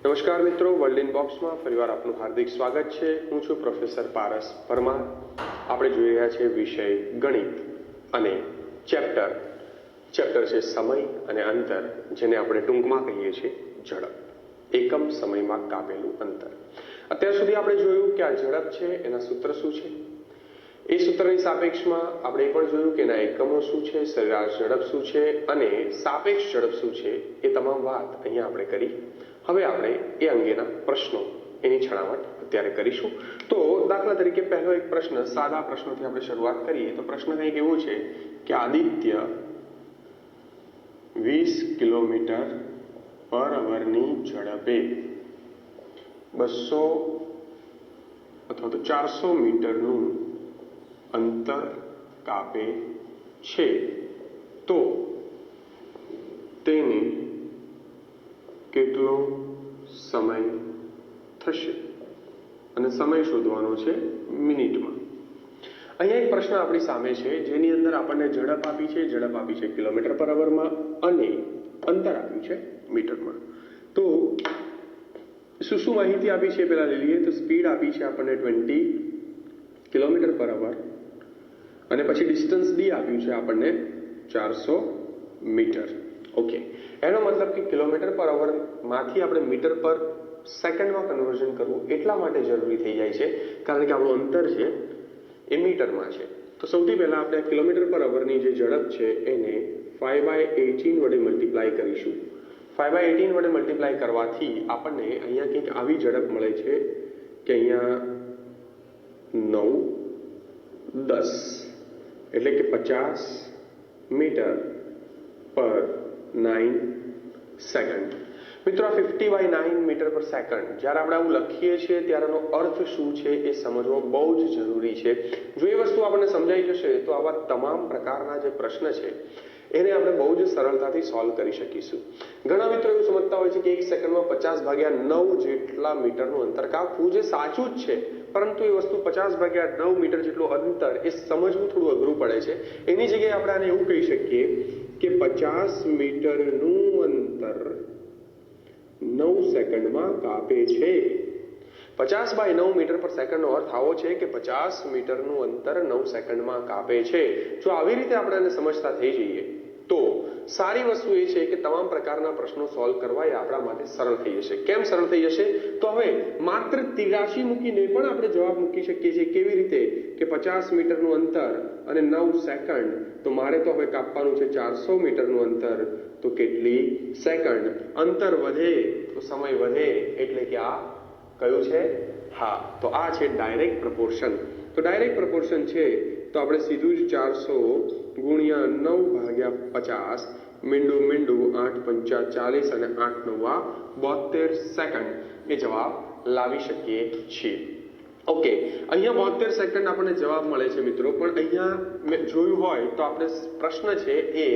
નમસ્કાર મિત્રો, વર્લ્ડ ઇનબોક્સમાં ફરીવાર આપનું હાર્દિક સ્વાગત છે। હું છું પ્રોફેસર પારસ પરમાર। આપણે જોઈ રહ્યા છીએ વિષય ગણિત અને ચેપ્ટર છે સમય અને અંતર, જેને આપણે ટૂંકમાં કહીએ છીએ ઝડપ। એકમ સમયમાં કાપેલું અંતર। અત્યાર સુધી આપણે જોયું કે આ ઝડપ છે એના સૂત્ર શું છે, એ સૂત્રની સાપેક્ષમાં આપણે એ પણ જોયું કે એના એકમો શું છે, સરેરાશ ઝડપ શું છે અને સાપેક્ષ ઝડપ શું છે, એ તમામ વાત અહીંયા આપણે કરી। હવે આપણે એ અંગેના પ્રશ્નો, એની છણાવટ અત્યારે કરીશું। તો દાખલા તરીકે પહેલો એક પ્રશ્ન, સાદા પ્રશ્નોથી આપણે શરૂઆત કરીએ તો પ્રશ્ન કંઈક એવો છે કે આદિત્ય 20 કિલોમીટર પર અવરની ઝડપે 200 અથવા તો 400 મીટરનું અંતર કાપે છે, તો તેને કેટલો સમય થશે? અને સમય શોધવાનો છે મિનિટમાં। અહીંયા એક પ્રશ્ન આપણી સામે છે જેની અંદર આપણને ઝડપ આપી છે કિલોમીટર પર અવરમાં અને અંતર આપ્યું છે મીટરમાં। તો શું શું માહિતી આપી છે પેલા લઈ લઈએ। તો સ્પીડ આપી છે આપણને 20 કિલોમીટર પર અવર અને પછી ડિસ્ટન્સ ડી આપ્યું છે આપણને 400 મીટર। ઓકે, એનો મતલબ કે કિલોમીટર પર અવર માંથી આપણે મીટર પર સેકન્ડમાં કન્વર્ઝન કરવું એટલા માટે જરૂરી થઈ જાય છે કારણ કે આપણું અંતર છે એ મીટરમાં છે। તો સૌથી પહેલા આપણે કિલોમીટર પર અવરની જે ઝડપ છે એને 5/18 વડે મલ્ટીપ્લાય કરીશું। 5/18 વડે મલ્ટીપ્લાય કરવાથી આપણને અહીંયા કંઈક આવી ઝડપ મળે છે કે અહીંયા 9-10 એટલે કે 50 મીટર પર 9 સેકન્ડ। મિત્રો, આ 50/9 મીટર પર સેકન્ડ જ્યારે આપણે આવું લખીએ છીએ ત્યારેનો અર્થ શું છે એ સમજવો બહુ જ જરૂરી છે। જો એ વસ્તુ આપણને સમજાઈ જશે તો આવા તમામ પ્રકારના જે પ્રશ્ન છે એને આપણે બહુ જ સરળતાથી સોલ્વ કરી શકીશું। ઘણા મિત્રો એવું સમજતા હોય છે કે 1 સેકન્ડમાં 50/9 જેટલા મીટરનું અંતર કાપવું, જે સાચું જ છે, પરંતુ એ વસ્તુ 50/9 મીટર જેટલું અંતર એ સમજવું થોડું અઘરું પડે છે। એની જગ્યાએ આપણે આને એવું કહી શકીએ કે 50 મીટરનું અંતર 9 સેકન્ડમાં કાપે છે। 50/9 મીટર પર સેકન્ડનો અર્થ આવો છે કે 50 મીટરનું અંતર 9 સેકન્ડમાં કાપે છે। જો આવી રીતે આપણે એને સમજતા થઈ જઈએ તો સારી વસ્તુ એ છે કે તમામ પ્રકારના પ્રશ્નો સોલ્વ કરવા એ આપણા માટે સરળ થઈ જશે। કેમ સરળ થઈ જશે? તો હવે માત્ર 83 મૂકીને પણ આપણે જવાબ મૂકી શકીએ છીએ। કેવી રીતે? કે 50 મીટરનું અંતર અને 9 સેકન્ડ, તો મારે તો હવે કાપવાનું છે 400 મીટરનું અંતર, તો કેટલી સેકન્ડ? અંતર વધે તો સમય વધે, એટલે કે આ કયું છે? હા, તો આ છે ડાયરેક્ટ પ્રપોર્શન। તો ડાયરેક્ટ પ્રપોર્શન છે તો આપણે સીધું જ 400 ગુણ્યા 9/50 મીંડું 8×5 = 40 અને 8×9 = 72 સેકન્ડ એ જવાબ લાવી શકીએ છીએ। ઓકે, અહીંયા 72 સેકન્ડ આપણને જવાબ મળે છે મિત્રો, પણ અહીંયા મેં જોયું હોય તો આપણે પ્રશ્ન છે એ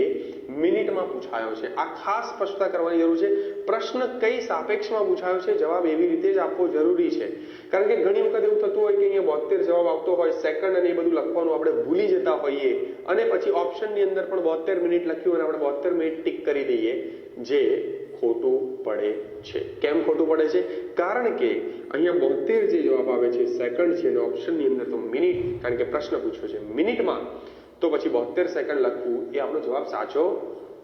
મિનિટમાં પૂછાયો છે। આ ખાસ સ્પષ્ટતા કરવાની જરૂર છે। પ્રશ્ન કઈ સાપેક્ષમાં પૂછાયો છે, જવાબ એવી રીતે જ આપવો જરૂરી છે, કારણ કે ઘણી વખત એવું થતું હોય કે અહીંયા 72 જવાબ આવતો હોય, સેકન્ડ અને એ બધું લખવાનું આપણે ભૂલી જતા હોઈએ અને પછી ઓપ્શનની અંદર પણ 72 મિનિટ લખ્યું અને આપણે 72 મિનિટ ટીક કરી દઈએ, જે ખોટું પડે છે। કેમ ખોટું પડે છે? કારણ કે અહીંયા 72 જે જવાબ આવે છે સેકન્ડ છે અને ઓપ્શનની અંદર તો મિનિટ, કારણ કે પ્રશ્ન પૂછ્યો છે મિનિટમાં, તો પછી 72 સેકન્ડ લખવું એ આપણો જવાબ સાચો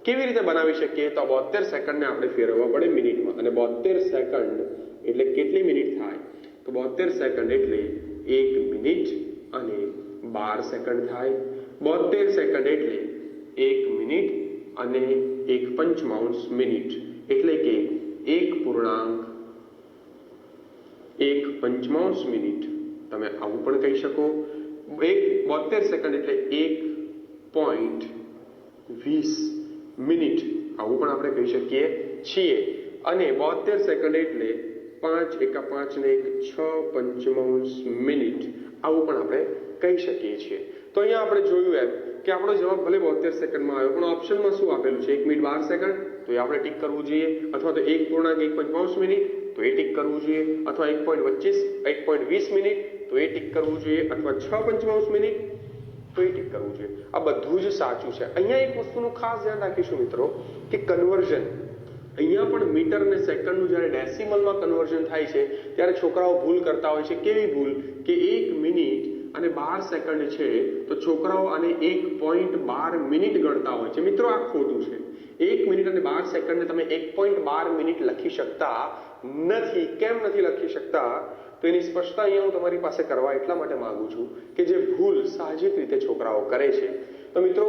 કેવી રીતે બનાવી શકીએ? તો 72 સેકન્ડને આપણે ફેરવવા પડે મિનિટમાં, અને 72 સેકન્ડ એટલે કેટલી મિનિટ થાય? તો 72 સેકન્ડ એટલે 1 મિનિટ અને 12 સેકન્ડ થાય। 72 સેકન્ડ એટલે 1 મિનિટ અને 1/5 મિનિટ, એટલે કે 1.1/5 મિનિટ, તમે આવું પણ કહી શકો। 72 સેકન્ડ એટલે 1.20 મિનિટ, આવું પણ આપણે કહી શકીએ છીએ। અને 72 સેકન્ડ એટલે 5×1 = 6/5 મિનિટ, આવું પણ આપણે કહી શકીએ છીએ। તો અહીંયા આપણે જોયું એમ કે આપણો જવાબ ભલે 72 સેકન્ડમાં આવ્યો, પણ ઓપ્શનમાં શું આપેલું છે? 1 મિનિટ 12 સેકન્ડ, તો એ આપણે ટીક કરવું જોઈએ, અથવા તો 1.1/5 મિનિટ, તો એ ટીક કરવું જોઈએ, અથવા 1.20 મિનિટ, તો એ ટીક કરવું જોઈએ, અથવા 6/5 મિનિટ, તો એ ટીક કરવું જોઈએ। આ બધું જ સાચું છે। અહીંયા એક વસ્તુનું ખાસ ધ્યાન રાખીશું મિત્રો કે કન્વર્ઝન અહીંયા પણ મીટર અને સેકન્ડનું જ્યારે ડેસિમલમાં કન્વર્ઝન થાય છે ત્યારે છોકરાઓ ભૂલ કરતા હોય છે. કેવી ભૂલ કે 1 મિનિટ અને 12 સેકન્ડ છે તો છોકરાઓ આને 1.12 મિનિટ ગણતા હોય છે. મિત્રો આ ખોટું છે. 1 મિનિટ અને 12 સેકન્ડને તમે 1.12 મિનિટ લખી શકતા નથી. કેમ નથી લખી શકતા તો એની સ્પષ્ટતા અહીંયા હું તમારી પાસે કરવા એટલા માટે માંગુ છું કે જે ભૂલ સાહજિક રીતે છોકરાઓ કરે છે. તો મિત્રો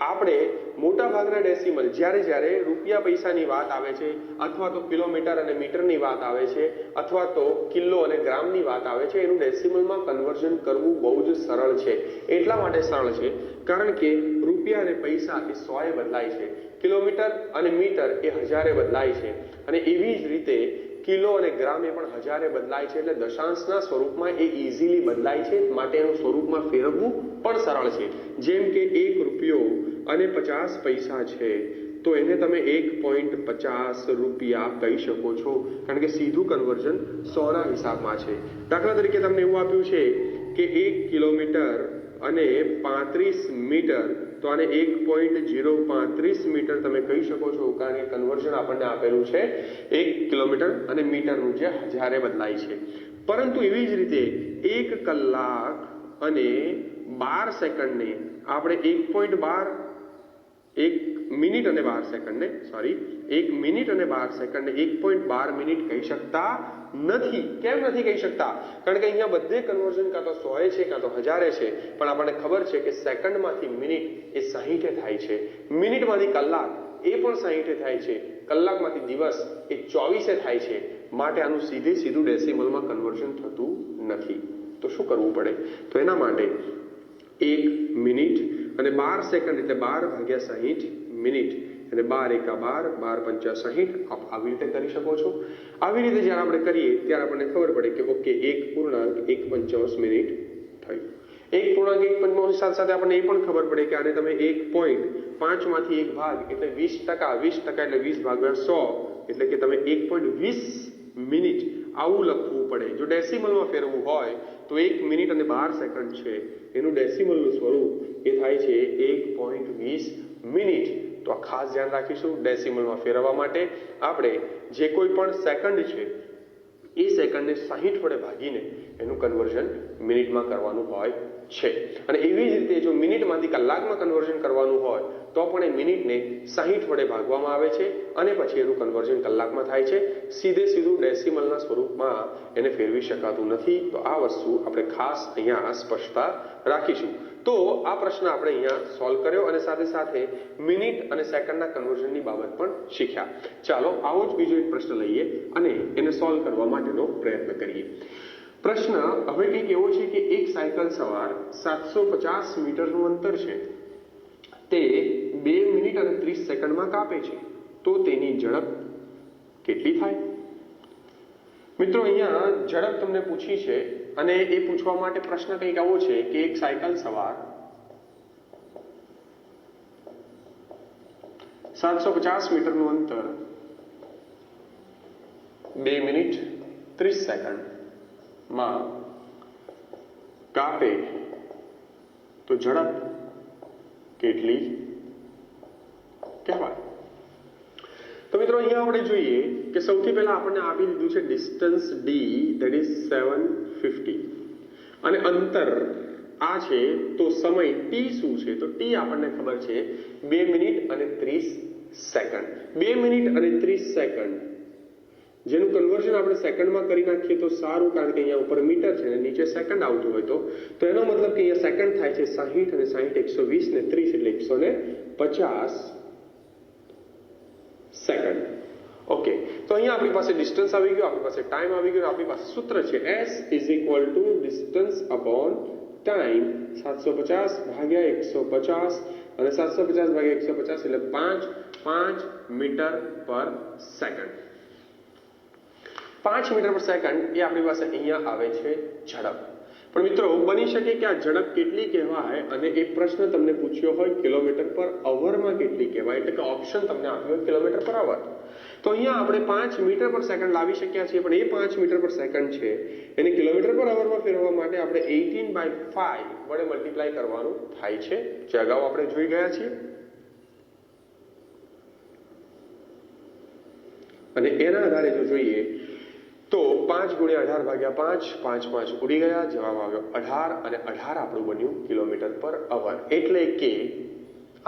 આપણે મોટા ભાગના ડેસિમલ જ્યારે રૂપિયા પૈસાની વાત આવે છે અથવા તો કિલોમીટર અને મીટરની વાત આવે છે અથવા તો કિલો અને ગ્રામની વાત આવે છે એનું ડેસિમલમાં કન્વર્ઝન કરવું બહુ જ સરળ છે. એટલા માટે સરળ છે કારણ કે રૂપિયા અને પૈસા એ 100 એ બદલાય છે, કિલોમીટર અને મીટર એ 1000 બદલાય છે અને એવી જ રીતે કિલો અને ગ્રામ એ પણ 1000 બદલાય છે. એટલે દશાંશના સ્વરૂપમાં એ ઇઝીલી બદલાય છે માટે એનું સ્વરૂપમાં ફેરવવું પણ સરળ છે. જેમ કે 1 રૂપિયો અને 50 પૈસા છે તો એને તમે 1.50 રૂપિયા કહી શકો છો કારણ કે સીધું કન્વર્ઝન 100 ના હિસાબમાં છે. દાખલા તરીકે તમને એવું આપ્યું છે કે 1 કિલોમીટર અને 35 મીટર તો આને 1.035 મીટર તમે કહી શકો છો કારણ કે કન્વર્ઝન આપણને આપેલું છે 1 કિલોમીટર અને મીટરનું જે 1000 બદલાય છે. પરંતુ એવી જ રીતે 1 કલાક અને 12 સેકન્ડને આપણે 1 મિનિટ અને 12 સેકન્ડને 1 મિનિટ અને 12 સેકન્ડને 1.12 મિનિટ કહી શકતા નથી. કેમ નથી કહી શકતા? કારણ કે અહીંયા બધે કન્વર્ઝન કાં તો 100 છે કાં તો 1000 છે પણ આપણને ખબર છે કે સેકન્ડમાંથી મિનિટ એ 60 થાય છે, મિનિટમાંથી કલાક એ પણ 60 થાય છે, કલાકમાંથી દિવસ એ 24 થાય છે. માટે આનું સીધું ડેસિમલમાં કન્વર્ઝન થતું નથી. તો શું કરવું પડે? તો એના માટે 1 મિનિટ અને 12 સેકન્ડ એટલે 12/60 મિનિટ અને 12 એકા 12, 12 પંચા 60 આપ આવી રીતે કરી શકો છો. આવી રીતે જ્યારે આપણે કરીએ ત્યારે આપણને ખબર પડે કે ઓકે 1.155 મિનિટ થયું. 1.155 સાથે સાથે આપણને એ પણ ખબર પડે કે આને તમે 1.5 માંથી 1 ભાગ એટલે 20% એટલે 20 ભાગ્યા 100 એટલે કે તમે 1.20 મિનિટ આવું લખવું પડે. જો ડેસિમલમાં ફેરવવું હોય તો 1 મિનિટ અને 12 સેકન્ડ છે એનું ડેસિમલનું સ્વરૂપ એ થાય છે 1.20 મિનિટ. તો આ ખાસ ધ્યાન રાખીશું. ડેસિમલમાં ફેરવવા માટે આપણે જે કોઈ પણ સેકન્ડ છે એ સેકન્ડને 60 વડે ભાગીને એનું કન્વર્ઝન મિનિટમાં કરવાનું હોય છે. અને એવી જ રીતે જો મિનિટમાંથી કલાકમાં કન્વર્ઝન કરવાનું હોય તો પણ એ મિનિટને 60 વડે ભાગવામાં આવે છે અને પછી એનું કન્વર્ઝન કલાકમાં થાય છે. સીધું ડેસિમલના સ્વરૂપમાં એને ફેરવી શકાતું નથી. તો આ વસ્તુ આપણે ખાસ અહીંયા સ્પષ્ટતા રાખીશું. તો આ પ્રશ્ન આપણે અહીંયા સોલ્વ કર્યો અને સાથે સાથે મિનિટ અને સેકન્ડના કન્વર્ઝનની બાબત પણ શીખ્યા. ચાલો આવો જ બીજો એક પ્રશ્ન લઈએ અને એને સોલ્વ કરવા માટેનો પ્રયત્ન કરીએ. પ્રશ્ન હવે કંઈક એવો છે કે એક સાયકલ સવાર 750 મીટરનું અંતર છે તે 2 મિનિટ અને 30 સેકન્ડમાં કાપે છે તો તેની ઝડપ કેટલી થાય? મિત્રો અહીંયા ઝડપ તમને પૂછી છે અને એ પૂછવા માટે પ્રશ્ન કંઈક આવો છે કે એક સાયકલ સવાર 750 મીટરનું અંતર 2 મિનિટ 30 સેકન્ડમાં કાપે તો ઝડપ કેટલી કહેવાય? તો મિત્રો અહીંયા આપણે જોઈએ કે સૌથી પહેલા આપણને આપી દીધું છે ડિસ્ટન્સ d that is 750 અને અંતર આ છે તો સમય t શું છે? તો t આપણને ખબર છે 2 મિનિટ અને 30 સેકન્ડ. 2 મિનિટ અને 30 સેકન્ડ જેનું કન્વર્ઝન આપણે સેકન્ડમાં કરી નાખીએ તો સારું કારણ કે અહીંયા ઉપર મીટર છે અને નીચે સેકન્ડ આવતું હોય તો એનો મતલબ કે અહીંયા સેકન્ડ થાય છે 60 અને 60 120 ને 30 એટલે 150 સેકન્ડ. ઓકે, તો અહીંયા આપણી પાસે ડિસ્ટન્સ આવી ગયો, આપણી પાસે ટાઈમ આવી ગયો, આપણી પાસે સૂત્ર છે s ડિસ્ટન્સ અપોન ટાઈમ 750 ભાગ્યા 150 અને 750 ભાગ્યા 150 એટલે 5 મીટર પર સેકન્ડ. 5 મીટર પર સેકન્ડ એ આપણી પાસે અહીંયા આવે છે ઝડપ. પણ મિત્રો બની શકે કે આ ઝડપ કેટલી કહેવાય અને એ પ્રશ્ન તમને પૂછ્યો હોય કિલોમીટર પર અવરમાં કેટલી કહેવાય, એટલે કે ઓપ્શન તમને આપ્યો હોય કિલોમીટર પર અવર. તો અહીંયા આપણે 5 મીટર પર સેકન્ડ લાવી શક્યા છીએ પણ એ 5 મીટર પર સેકન્ડ છે એને કિલોમીટર પર અવરમાં ફેરવવા માટે આપણે 18/5 વડે મલ્ટીપ્લાય કરવાનું થાય છે જે અગાઉ આપણે જોઈ ગયા છીએ. અને એના આધારે જો જોઈએ તો 5 ગુણ્યા 18 ભાગ્યા 5, 5 5 ઉડી ગયા, જવાબ આવ્યો 18 અને 18 આપણું બન્યું કિલોમીટર પર અવર. એટલે કે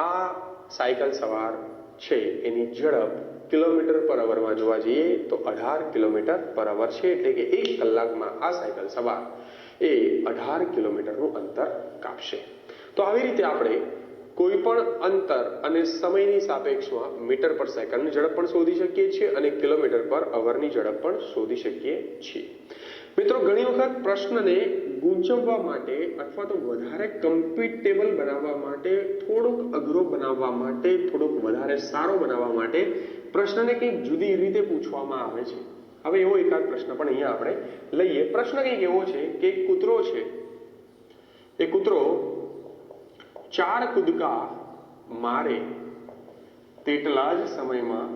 આ સાયકલ સવાર છે એની ઝડપ કિલોમીટર પર અવરમાં જોવા જઈએ તો 18 કિલોમીટર પર અવર છે. એટલે કે 1 કલાકમાં આ સાયકલ સવાર એ 18 કિલોમીટરનું અંતર કાપશે. તો આવી રીતે આપણે કોઈ પણ અંતર અને સમયની સાપેક્ષમાં મીટર પર સેકન્ડની ઝડપ પણ શોધી શકીએ છીએ અને કિલોમીટર પર અવરની ઝડપ પણ શોધી શકીએ છીએ. મિત્રો, ઘણી વખત પ્રશ્નને ગૂંચવવા માટે અથવા તો વધારે કમ્પિટેબલ બનાવવા માટે, થોડુંક અઘરો બનાવવા માટે, થોડુંક વધારે સારો બનાવવા માટે પ્રશ્નને કંઈક જુદી રીતે પૂછવામાં આવે છે. હવે એવો એકાદ પ્રશ્ન પણ અહીંયા આપણે લઈએ. પ્રશ્ન કંઈક એવો છે કે એક કૂતરો છે, એ કૂતરો 4 કૂદકા મારે તેટલા જ સમયમાં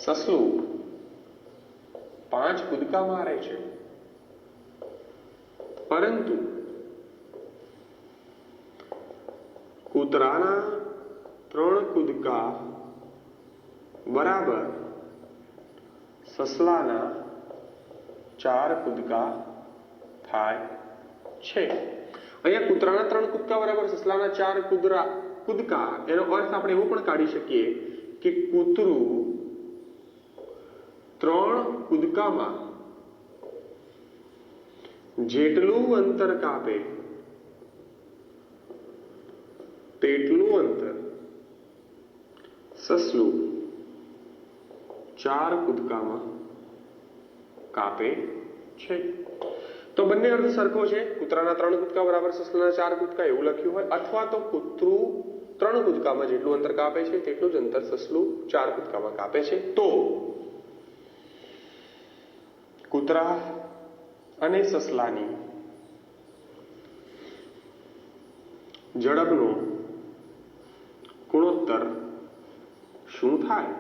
સસલું 5 કૂદકા મારે છે, પરંતુ કૂતરાના 3 કૂદકા બરાબર સસલાના 4 કૂદકા થાય છે. અહીંયા કૂતરાના 3 કૂદકા બરાબર સસલાના 4 કૂદકા, એનો અર્થ આપણે એવું પણ કાઢી શકીએ કે કૂતરું 3 કૂદકામાં જેટલું અંતર કાપે તેટલું અંતર સસલું 4 કૂદકામાં કાપે છે. તો બંને અર્થ સરખો છે. કૂતરાના 3 કૂદકા બરાબર સસલાના 4 કૂદકા એવું લખ્યું હોય, અથવા તો કૂતરું 3 કૂદકામાં જેટલું અંતર કાપે છે તેટલું જ અંતર સસલું 4 કૂદકામાં કાપે છે. તો કૂતરા અને સસલાની ઝડપનો ગુણોત્તર શું થાય?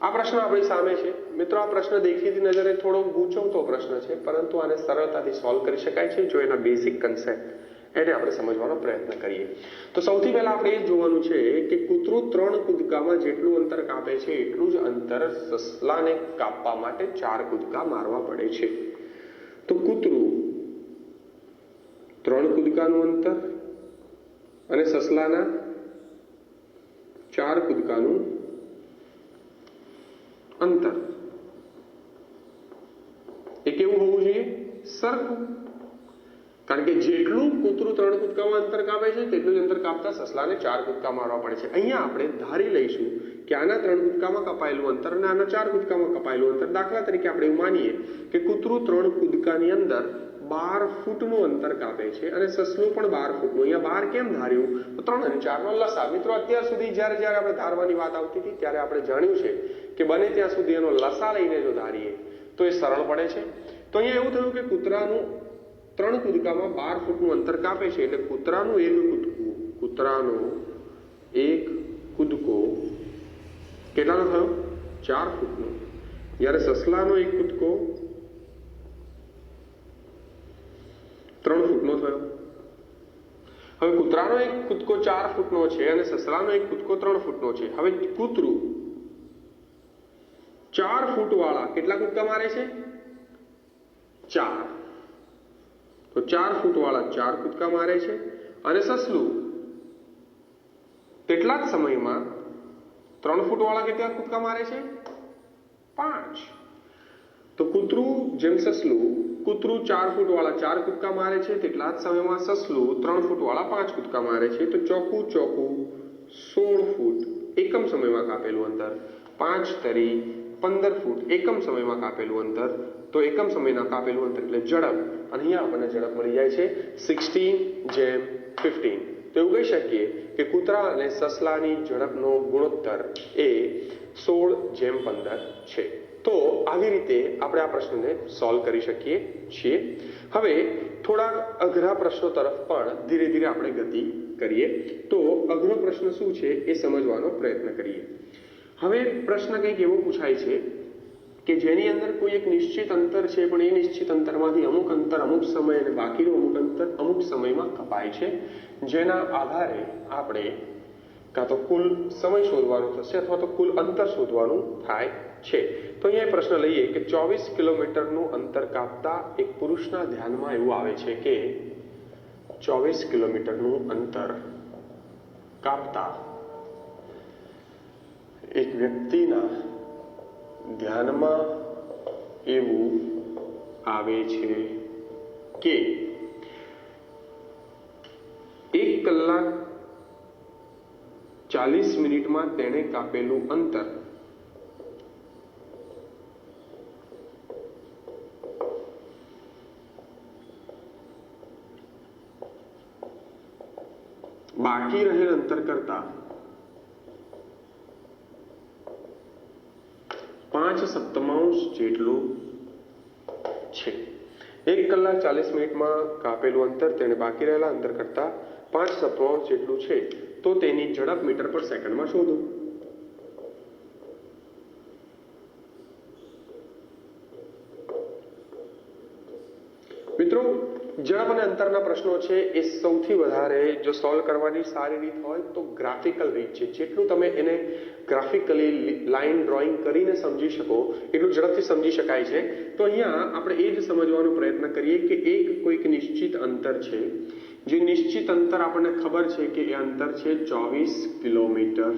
આ પ્રશ્ન આપણી સામે છે. મિત્રો, આ પ્રશ્ન દેખીતી નજરે થોડો ગૂંચવતો પ્રશ્ન છે, પરંતુ આને સરળતાથી સોલ્વ કરી શકાય છે જો એના બેઝિક કન્સેપ્ટ એને આપણે સમજવાનો પ્રયત્ન કરીએ. તો સૌથી પહેલા આપણે એ જોવાનું છે કે કૂતરું 3 કૂદકામાં જેટલું અંતર કાપે છે એટલું જ અંતર સસલાને કાપવા માટે 4 કૂદકા મારવા પડે છે. તો કૂતરું 3 કૂદકાનું અંતર અને સસલાના 4 કૂદકાનું અંતર એ કેવું હોવું જોઈએ? સરખું. કારણ કે જેટલું કૂતરું 3 કૂદકામાં અંતર કાપે છે તેટલું જ અંતર કાપતા સસલાને 4 કૂદકા મારવા પડે છે. અહીંયા આપણે ધારી લઈશું કે આના 3 કૂદકામાં કપાયેલું અંતર અને આના 4 કૂદકામાં કપાયેલું અંતર. દાખલા તરીકે આપણે એવું માનીએ કે કૂતરું 3 કૂદકાની અંદર 12 ફૂટનું અંતર કાપે છે અને સસલું પણ 12 ફૂટનું. અહીંયા 12 કેમ ધાર્યું? તો 3 અને 4 નો લસા. મિત્રો, અત્યાર સુધી જ્યારે આપણે ધારવાની વાત આવતી હતી ત્યારે આપણે જાણ્યું છે કે બને ત્યાં સુધી એનો લસા લઈને જો ધારીએ તો એ સરળ પડે છે. તો અહીંયા એવું થયું કે કૂતરાનું 3 કૂદકામાં 12 ફૂટનું અંતર કાપે છે, એટલે કૂતરાનો એક કૂદકો કેટલાનો થયો? 4 ફૂટનો. જ્યારે સસલાનો એક કૂદકો 3 ફૂટનો થયો. હવે કૂતરાનો એક કૂદકો 4 ફૂટનો છે અને સસલાનો એક કૂદકો 3 ફૂટનો છે. હવે કૂતરું 4 ફૂટ વાળા કેટલા કૂદકા મારે છે? 4. તો 4 ફૂટ વાળા 4 કૂદકા મારે છે અને સસલું તેટલા જ સમયમાં 3 ફૂટ વાળા કેટલા કૂદકા મારે છે? 5. તો કૂતરું 4 ફૂટ વાળા 4 કૂદકા મારે છે તેટલા જ સમયમાં સસલું 3 ફૂટ વાળા 5 કૂદકા મારે છે. તો ચોખ્ખું 16 ફૂટ એકમ સમયમાં કાપેલું અંતર, 5 તરી 15 ફૂટ એકમ સમયમાં કાપેલું અંતર. તો એકમ સમયના કાપેલું અંતર એટલે ઝડપ, અને અહીંયા આપણને ઝડપ મળી જાય છે 16:15. તો એવું કહી શકીએ કે કૂતરા અને સસલાની ઝડપનો ગુણોત્તર એ 16:15 છે. તો આવી રીતે આપણે આ પ્રશ્નને સોલ્વ કરી શકીએ છીએ. હવે થોડા અઘરા પ્રશ્નો તરફ પણ ધીરે ધીરે આપણે ગતિ કરીએ. તો અઘરો પ્રશ્ન શું છે એ સમજવાનો પ્રયત્ન કરીએ. હવે પ્રશ્ન કંઈક એવો પૂછાય છે કે જેની અંદર કોઈ એક નિશ્ચિત અંતર છે, પણ એ નિશ્ચિત અંતરમાંથી અમુક અંતર અમુક સમય અને બાકીનું અમુક અંતર અમુક સમયમાં કપાય છે, જેના આધારે આપણે કાં તો કુલ સમય શોધવાનું થશે અથવા તો કુલ અંતર શોધવાનું થાય છે. તો અહીંયા પ્રશ્ન લઈએ કે 24 કિલોમીટરનું અંતર કાપતા એક પુરુષના ધ્યાનમાં એવું આવે છે કે 24 કિલોમીટરનું અંતર કાપતા એક વ્યક્તિના ધ્યાનમાં એવું આવે છે કે 1 કલાક 40 મિનિટમાં તેણે કાપેલું અંતર બાકી રહેલ અંતર કરતા 5/7 જેટલું છે. 1 કલાક 40 મિનિટમાં કાપેલું અંતર તેને બાકી રહેલા અંતર કરતા 5/7 જેટલું છે. તો તેની ઝડપ મીટર પર સેકન્ડમાં શોધો. મિત્રો, ઝડપ અને અંતરના પ્રશ્નો છે એ સૌથી વધારે જો સોલ્વ કરવાની સારી રીત હોય તો ગ્રાફિકલ રીત છે. જેટલું તમે એને ગ્રાફિકલી લાઈન ડ્રોઈંગ કરીને સમજી શકો એટલું ઝડપથી સમજી શકાય છે. તો અહીંયા આપણે એ જ સમજવાનો પ્રયત્ન કરીએ કે એક કોઈક નિશ્ચિત અંતર છે, જે નિશ્ચિત અંતર આપણને ખબર છે કે એ અંતર છે 24 કિલોમીટર,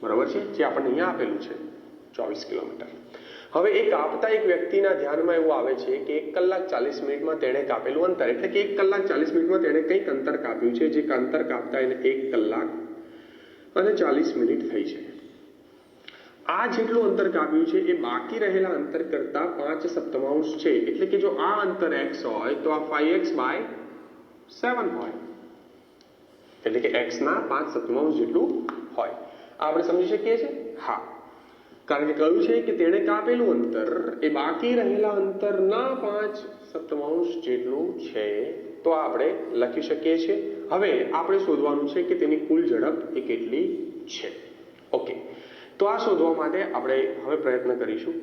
બરાબર છે, જે આપણને અહીંયા આપેલું છે 24 કિલોમીટર. હવે એ કાપતા એક વ્યક્તિના ધ્યાનમાં એવું આવે છે કે 1 કલાક 40 મિનિટમાં તેણે કાપેલું અંતર, એટલે કે 1 કલાક 40 મિનિટમાં તેણે કંઈક અંતર કાપ્યું છે, જે અંતર કાપતા એને 1 કલાક અને 40 મિનિટ થઈ છે. આ જેટલું અંતર કાપ્યું છે એ બાકી રહેલા અંતર કરતા 5/7 છે. એટલે કે જો આ અંતર x હોય તો આ 5x/7 હોય, એટલે કે x ના 5/7 જેટલું હોય. આપણે સમજી શકીએ છીએ? હા, કારણ કે કહ્યું છે કે તેણે કાપેલું અંતર એ બાકી રહેલા અંતરના 5/7 જેટલું છે. તો આપણે લખી શકીએ છીએ. હવે આપણે શોધવાનું છે કે તેની કુલ ઝડપ એ કેટલી છે. ઓકે, તો આ શોધવા માટે આપણે હવે પ્રયત્ન કરીશું.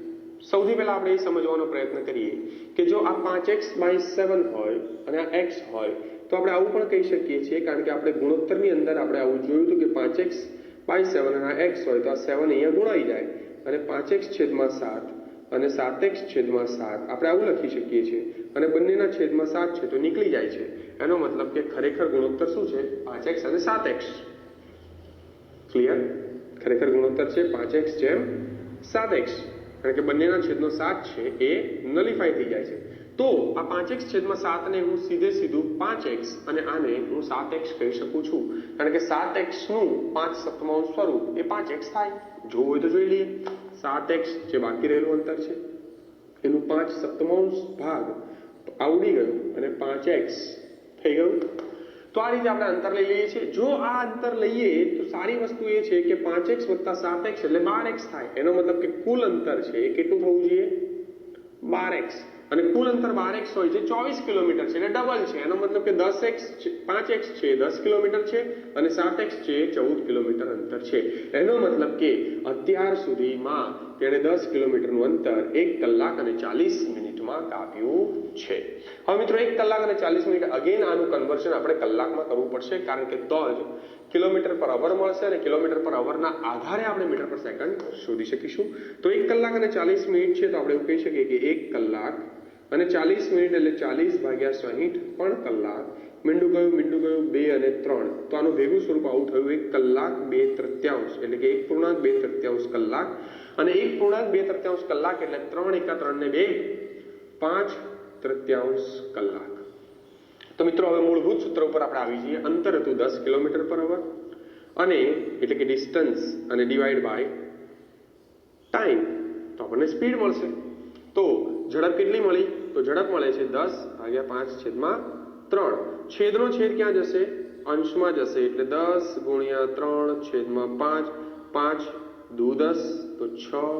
સૌથી પહેલા આપણે એ સમજવાનો પ્રયત્ન કરીએ કે જો આ 5x/7 હોય અને આ x હોય તો આપણે આવું પણ કહી શકીએ છીએ, કારણ કે આપણે ગુણોત્તરની અંદર આપણે આવું જોયું હતું કે 5x/7 અને આ x હોય તો આ 7 અહીંયા ગુણાઈ જાય અને 5x/7 અને 7x/7 આપણે આવું લખી શકીએ છીએ અને બંનેના છેદમાં 7 છે તો નીકળી જાય છે. એનો મતલબ કે ખરેખર ગુણોત્તર શું છે? 5x અને 7x. ક્લિયર? ખરેખર ગુણોત્તર છે 5x/7x, કારણ કે બંનેના છેદનો 7 છે એ નલિફાઈ થઈ જાય છે. તો આ 5x/7 ને હું સીધું 5x અને આને હું 7x કહી શકું છું, કારણ કે 7x નું 5/7 સ્વરૂપ એ 5x થાય. જોવું હોય તો જોઈ લઈએ. 7x જે બાકી રહેલું અંતર છે એનું 5/7 ભાગ આવડી ગયું અને 5x થઈ ગયું. તો આ રીતે આપણે અંતર લઈ લઈએ છીએ. જો આ અંતર લઈએ તો સારી વસ્તુ એ છે કે 5x + 7x એટલે 12x થાય. એનો મતલબ કે કુલ અંતર છે એ કેટલું થવું જોઈએ? 12x. અને કુલ અંતર 12x હોય જે 24 કિલોમીટર છે એટલે ડબલ છે. એનો મતલબ કે 5x છે 10 કિલોમીટર છે અને 7x છે 14 કિલોમીટર અંતર છે. એનો મતલબ કે અત્યાર સુધીમાં તેણે 10 કિલોમીટરનું અંતર 1 કલાક અને 40 મિનિટમાં કાપ્યું છે. હવે મિત્રો 1 કલાક અને 40 મિનિટ અગેન આનું કન્વર્ઝન આપણે કલાકમાં કરવું પડશે, કારણ કે તો જ કિલોમીટર પર અવર મળશે અને કિલોમીટર પર અવરના આધારે આપણે મીટર પર સેકન્ડ શોધી શકીશું. તો 1 કલાક અને 40 મિનિટ છે તો આપણે એવું કહી શકીએ કે 1 કલાક અને 40 મિનિટ એટલે 40/60 પણ કલાક. મીંડું ગયું 2 અને 3, તો આનું ભેગું સ્વરૂપ આવું થયું 1 કલાક 2/3, એટલે કે 1.2/3 કલાક. અને 1.2/3 કલાક એટલે 3 × 3 ને 2 5/3 કલાક. તો મિત્રો હવે મૂળભૂત સૂત્ર ઉપર આપણે આવી જઈએ. અંતર હતું 10 કિલોમીટર પર અવર અને એટલે કે ડિસ્ટન્સ અને ડિવાઈડ બાય ટાઈમ તો આપણને સ્પીડ મળશે. તો ઝડપ કેટલી મળી? તો ઝડપ મળે છે 10/5/3. છેદનો છેદ ક્યાં જશે? અંશમાં જશે, એટલે 10 × 3/5. 5 દુ 10 તો 6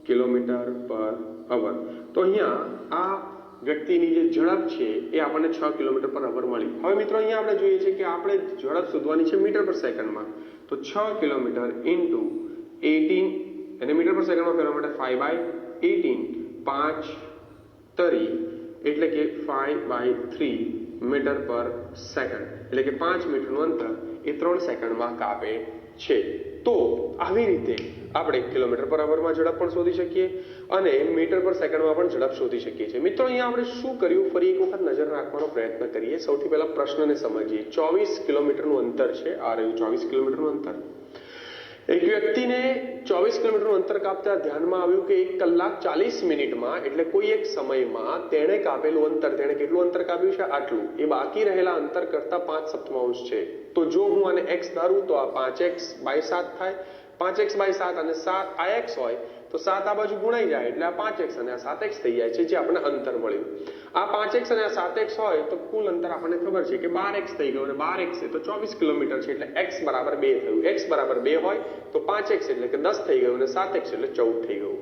કિલોમીટર પર અવર. તો અહીંયા આ વ્યક્તિની જે ઝડપ છે એ આપણને 6 કિલોમીટર પર અવર મળી. હવે મિત્રો અહીંયા આપણે જોઈએ છે કે આપણે ઝડપ શોધવાની છે મીટર પર સેકન્ડમાં. તો 6 કિલોમીટર ઇન્ટુ 18 એને મીટર પર સેકન્ડમાં ફેરવવા માટે 5/18 5 તરી એટલે કે 5/3 મીટર પર સેકન્ડ, એટલે કે 5 મીટરનું અંતર એ 3 સેકન્ડમાં કાપે છે. તો આવી રીતે આપણે કિલોમીટર પર અવરમાં ઝડપ પણ શોધી શકીએ અને મીટર પર સેકન્ડમાં પણ ઝડપ શોધી શકીએ છીએ. મિત્રો અહીંયા આપણે શું કર્યું, ફરી એક વખત નજર નાખવાનો પ્રયત્ન કરીએ. સૌથી પહેલા પ્રશ્નને સમજીએ. 24 કિલોમીટરનું અંતર છે, આ રહ્યું 24 કિલોમીટરનું અંતર. એક વ્યક્તિને 24 કિલોમીટરનું અંતર કાપતા ધ્યાનમાં આવ્યું કે 1 કલાક 40 મિનિટમાં એટલે કોઈ એક સમયમાં તેણે કાપેલું અંતર, તેણે કેટલું અંતર કાપ્યું છે? આટલું. એ બાકી રહેલા અંતર કરતા 5/7 છે. તો જો હું આને x ધારું તો આ 5x/7 થાય. 5x/7 અને 7 આ x હોય તો 7 આ બાજુ ગુણાઈ જાય એટલે આ 5x અને આ 7x થઈ જાય છે, જે આપણને અંતર મળ્યું. આ 5x અને આ 7x હોય તો કુલ અંતર આપણને ખબર છે કે 12x થઈ ગયું, અને 12x તો 24 કિલોમીટર છે એટલે x બરાબર 2 થયું. x બરાબર 2 હોય તો 5x એટલે કે 10 થઈ ગયું અને 7x એટલે 14 થઈ ગયું.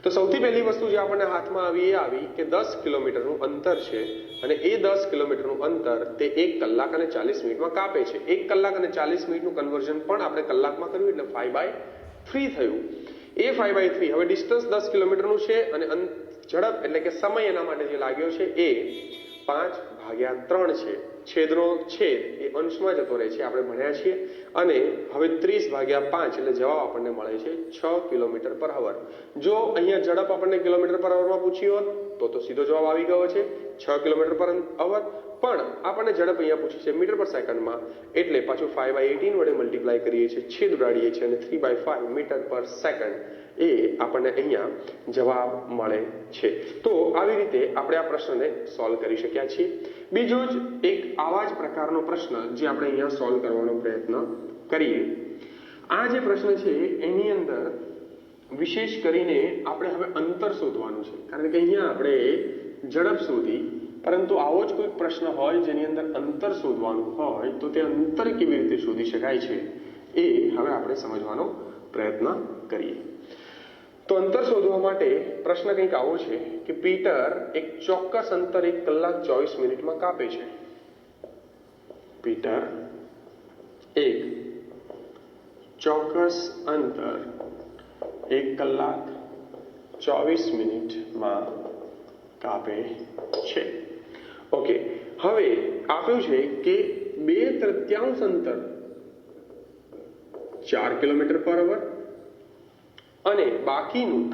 તો સૌથી પહેલી વસ્તુ જે આપણને હાથમાં આવી એ આવી કે 10 કિલોમીટરનું અંતર છે અને એ 10 કિલોમીટરનું અંતર તે 1 કલાક અને 40 મિનિટમાં કાપે છે. 1 કલાક અને 40 મિનિટનું કન્વર્ઝન પણ આપણે કલાકમાં કર્યું એટલે 5/3 થયું. એ 5/3 હવે ડિસ્ટન્સ 10 કિલોમીટરનું છે અને ઝડપ એટલે કે સમય એના માટે જે લાગ્યો છે એ 5/3 છે. છેદનો છેદ એ અંશમાં જતો રહે છે, આપણે ભણ્યા છીએ. અને હવે 30/5 એટલે જવાબ આપણને મળે છે 6 કિલોમીટર પર અવર. જો અહીંયા ઝડપ આપણને કિલોમીટર પર અવરમાં પૂછી હોત તો સીધો જવાબ આવી ગયો છે 6 કિલોમીટર પર અવર. પણ આપણને ઝડપ અહીંયા પૂછી છે મીટર પર સેકન્ડમાં, એટલે પાછું 5/18 વડે મલ્ટીપ્લાય કરીએ છીએ, છેદ ઉડાડીએ છીએ અને 3/5 મીટર પર સેકન્ડ એ આપણને અહીંયા જવાબ મળે છે. તો આવી રીતે આપણે આ પ્રશ્નને સોલ્વ કરી શક્યા છીએ. બીજો જ એક આવા જ પ્રકારનો પ્રશ્ન જે આપણે અહીંયા સોલ્વ કરવાનો પ્રયત્ન કરીએ. આ જે પ્રશ્ન છે એની અંદર વિશેષ કરીને આપણે હવે અંતર શોધવાનું છે, કારણ કે અહીંયા આપણે ઝડપ શોધી, પરંતુ આવો જ કોઈ પ્રશ્ન હોય જેની અંદર અંતર શોધવાનું હોય તો તે અંતર કેવી રીતે શોધી શકાય છે એ હવે આપણે સમજવાનો પ્રયત્ન કરીએ. તો અંતર શોધવા માટે પ્રશ્ન કંઈક આવો છે કે પીટર એક ચોક્કસ અંતર 1 કલાક 24 મિનિટમાં કાપે છે. પીટર એક ચોક્કસ અંતર 1 કલાક 24 મિનિટમાં કાપે છે. ઓકે, હવે આપ્યું છે કે 2/3 અંતર 4 કિલોમીટર પર અવર અને બાકીનું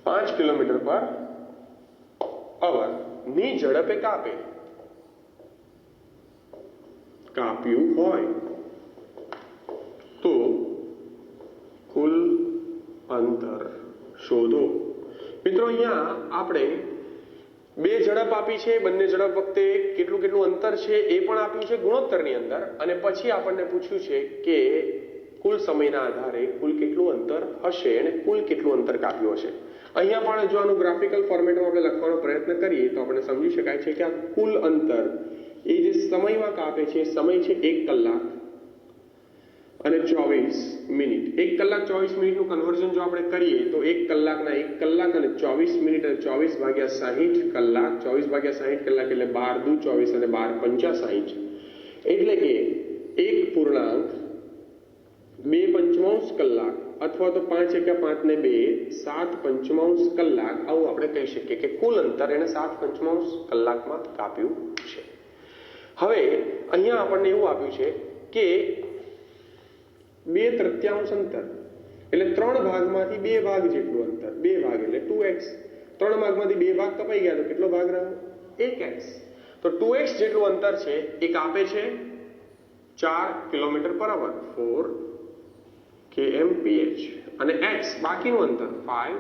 5 કિલોમીટર પર અવર ની ઝડપે કાપ્યું હોય તો કુલ અંતર શોધો. મિત્રો અહીંયા આપણે બે ઝડપ આપી છે, બંને ઝડપ વખતે કેટલું અંતર છે એ પણ આપ્યું છે ગુણોત્તરની અંદર, અને પછી આપણને પૂછ્યું છે કે કુલ સમયના આધારે કુલ કેટલું અંતર હશે અને કુલ કેટલું અંતર કાપ્યું હશે. અહીંયા પણ જો આનું ગ્રાફિકલ ફોર્મેટમાં આપણે લખવાનો પ્રયત્ન કરીએ તો આપણે સમજી શકાય છે કે આ કુલ અંતર એ જે સમયમાં કાપે છે, સમય છે 1 કલાક અને 24 મિનિટ. 1 કલાક 24 મિનિટનું કન્વર્ઝન જો આપણે કરીએ તો 1 કલાકના 1 કલાક અને 24 મિનિટ અને 24/60 કલાક, 24/60 કલાક એટલે 12 દુ 24 અને 12×5 = એટલે કે 1.2 કલાક અથવા તો 5 × 5 = 2 7/5 કલાક, આવું આપણે કહી શકીએ કે કુલ અંતર એને 7/5 કલાકમાં કાપ્યું છે. હવે અહીંયા આપણને એવું આપ્યું છે કે 2/3 અંતર એટલે 3 ભાગમાંથી 2 ભાગ જેટલું અંતર, 2 ભાગ એટલે 2x. 3 ભાગમાંથી 2 ભાગ કપાઈ ગયા તો કેટલો ભાગ રહ્યો? 1x. તો 2x જેટલું અંતર છે એ કાપે છે 4 કિલોમીટર પર અવર 4 kmph અને x બાકીનું અંતર 5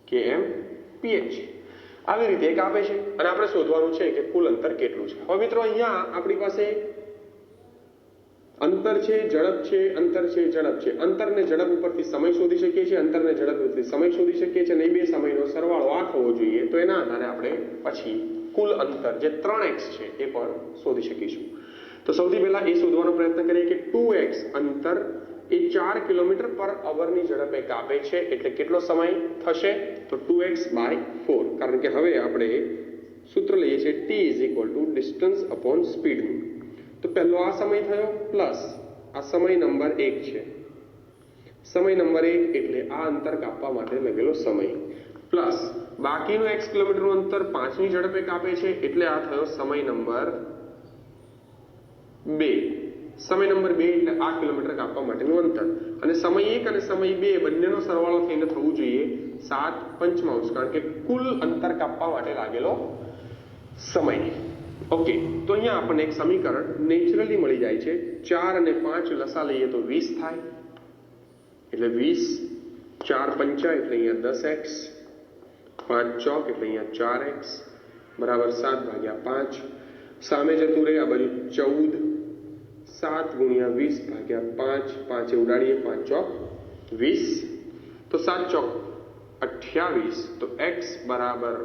kmph. આવી રીતે કાપે છે અને આપણે શોધવાનું છે કે કુલ અંતર કેટલું છે. હવે મિત્રો અહીંયા આપણી પાસે અંતર છે, ઝડપ છે, અંતર છે, ઝડપ છે. અંતરને ઝડપ ઉપરથી સમય શોધી શકીએ છીએ, અંતરને ઝડપ ઉપરથી સમય શોધી શકીએ છીએ, અને એ બે સમયનો સરવાળો આ થવો જોઈએ. તો એના આધારે આપણે પછી કુલ અંતર જે 3x છે એ પણ શોધી શકીશું. તો સૌથી પહેલા એ શોધવાનો પ્રયત્ન કરીએ કે 2x અંતર એ 4 કિલોમીટર પર અવરની ઝડપે કાપે છે એટલે કેટલો સમય થશે? તો 2x/4, કારણ કે હવે આપણે સૂત્ર લઈએ છીએ t = ડિસ્ટન્સ અપોન સ્પીડ. તો પહેલો આ સમય થયો પ્લસ આ સમય નંબર 1 છે, સમય નંબર 1 એટલે આ અંતર કાપવા માટે લાગેલો સમય, પ્લસ બાકીનું x કિલોમીટરનું અંતર 5 ની ઝડપે કાપે છે, એટલે આ થયો સમય નંબર 2. સમય નંબર 2 એટલે આ કિલોમીટર કાપવા માટેનું અંતર. અને સમય 1 અને સમય 2 બંનેનો સરવાળો થઈને થવું જોઈએ 7/5, કારણ કે કુલ અંતર કાપવા માટે લાગેલો સમય. ઓકે, તો અહીંયા આપણને એક સમીકરણ નેચરલી મળી જાય છે. 4 અને 5 લસા લઈએ તો 20 થાય, એટલે 20. 4 પંચા એટલે અહીંયા 10x, 5 ચોક એટલે અહીંયા 4x બરાબર 7/5. સામે જતું રહે આ બાજુ 14, 7 ગુણ્યા 20/5, 5 ઉડાડીએ, 5 ચોક 20, તો 7 ચોક 28, તો x બરાબર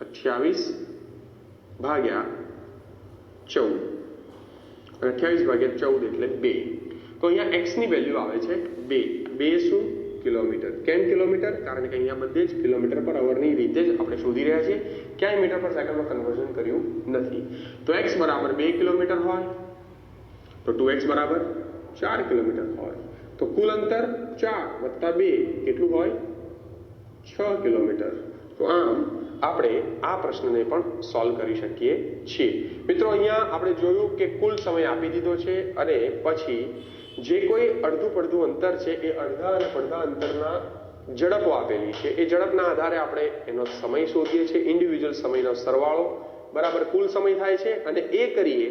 28/14, અને 28/14 એટલે 2. તો અહીંયા x ની વેલ્યુ આવે છે 2. 2 શું? કિલોમીટર. કેમ કિલોમીટર? કારણ કે અહીંયા બધે જ કિલોમીટર પર અવરની રીતે જ આપણે શોધી રહ્યા છીએ, ક્યાંય મીટર પર સેકન્ડમાં કન્વર્ઝન કર્યું નથી. તો x બરાબર 2 કિલોમીટર હોય તો 2x બરાબર 4 કિલોમીટર હોય, તો કુલ અંતર 4 + 2 કેટલું હોય? 6 કિલોમીટર. તો આમ આપણે આ પ્રશ્નને પણ સોલ્વ કરી શકીએ છીએ. મિત્રો, અહીંયા આપણે જોયું કે કુલ સમય આપી દીધો છે, અને પછી જે કોઈ અડધું પડધું અંતર છે એ અડધા અને પડધા અંતરના ઝડપો આપેલી છે. એ ઝડપના આધારે આપણે એનો સમય શોધીએ છીએ. ઇન્ડિવિજ્યુઅલ સમયનો સરવાળો બરાબર કુલ સમય થાય છે, અને એ કરીએ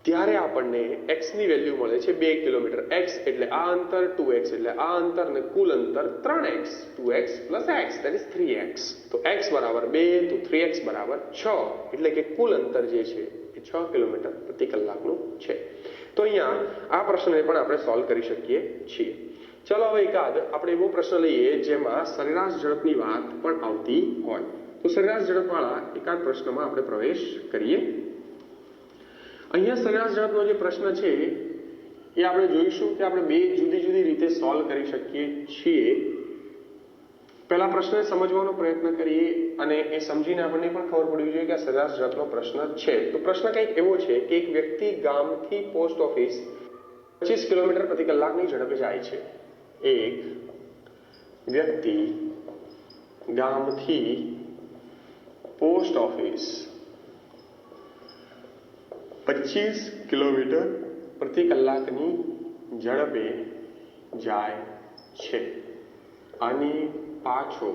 ત્યારે આપણને x ની વેલ્યુ મળે છે 2 કિલોમીટર. x એટલે આ અંતર, 2x એટલે આ અંતર, અને કુલ અંતર 3x. 2x + x that is 3x. તો x બરાબર 2, તો 3x બરાબર 6, એટલે કે કુલ અંતર જે છે એ 6 કિલોમીટર પ્રતિ કલાકનું છે. તો અહીંયા આ પ્રશ્નને પણ આપણે સોલ્વ કરી શકીએ છીએ. ચલો હવે એકાદ આપણે એવો પ્રશ્ન લઈએ જેમાં સરેરાશ ઝડપની વાત પણ આવતી હોય. તો સરેરાશ ઝડપવાળા એકાદ પ્રશ્નમાં આપણે પ્રવેશ કરીએ. અહીંયા સરેરાશ ઝડપનો જે પ્રશ્ન છે એ આપણે જોઈશું કે આપણે બે જુદી જુદી રીતે સોલ્વ કરી શકીએ છીએ. પહેલા પ્રશ્નને સમજવાનો પ્રયત્ન કરીએ, અને એ સમજીને આપણને પણ ખબર પડવી જોઈએ કે આ સરેરાશ ઝડપનો પ્રશ્ન છે. તો પ્રશ્ન કંઈક એવો છે કે એક વ્યક્તિ ગામથી પોસ્ટ ઓફિસ 25 કિલોમીટર પ્રતિ કલાકની ઝડપે જાય છે. એક વ્યક્તિ ગામથી પોસ્ટ ઓફિસ 25 કિલોમીટર પ્રતિ કલાકની ઝડપે જાય છે, અને પાછો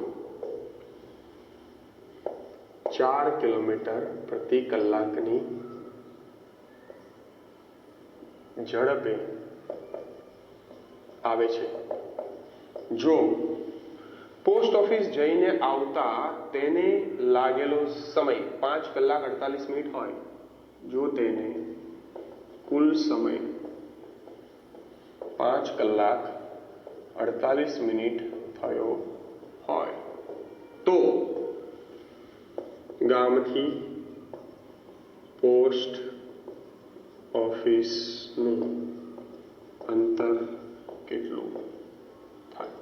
4 કિલોમીટર પ્રતિ કલાકની ઝડપે આવે છે. જો પોસ્ટ ઓફિસ જઈને આવતા તેને લાગેલો સમય 5 કલાક 48 મિનિટ હોય, જો તેને કુલ સમય 5 કલાક 48 મિનિટ થયો હોય, તો ગામથી પોસ્ટ ઓફિસનું અંતર કેટલું થાય?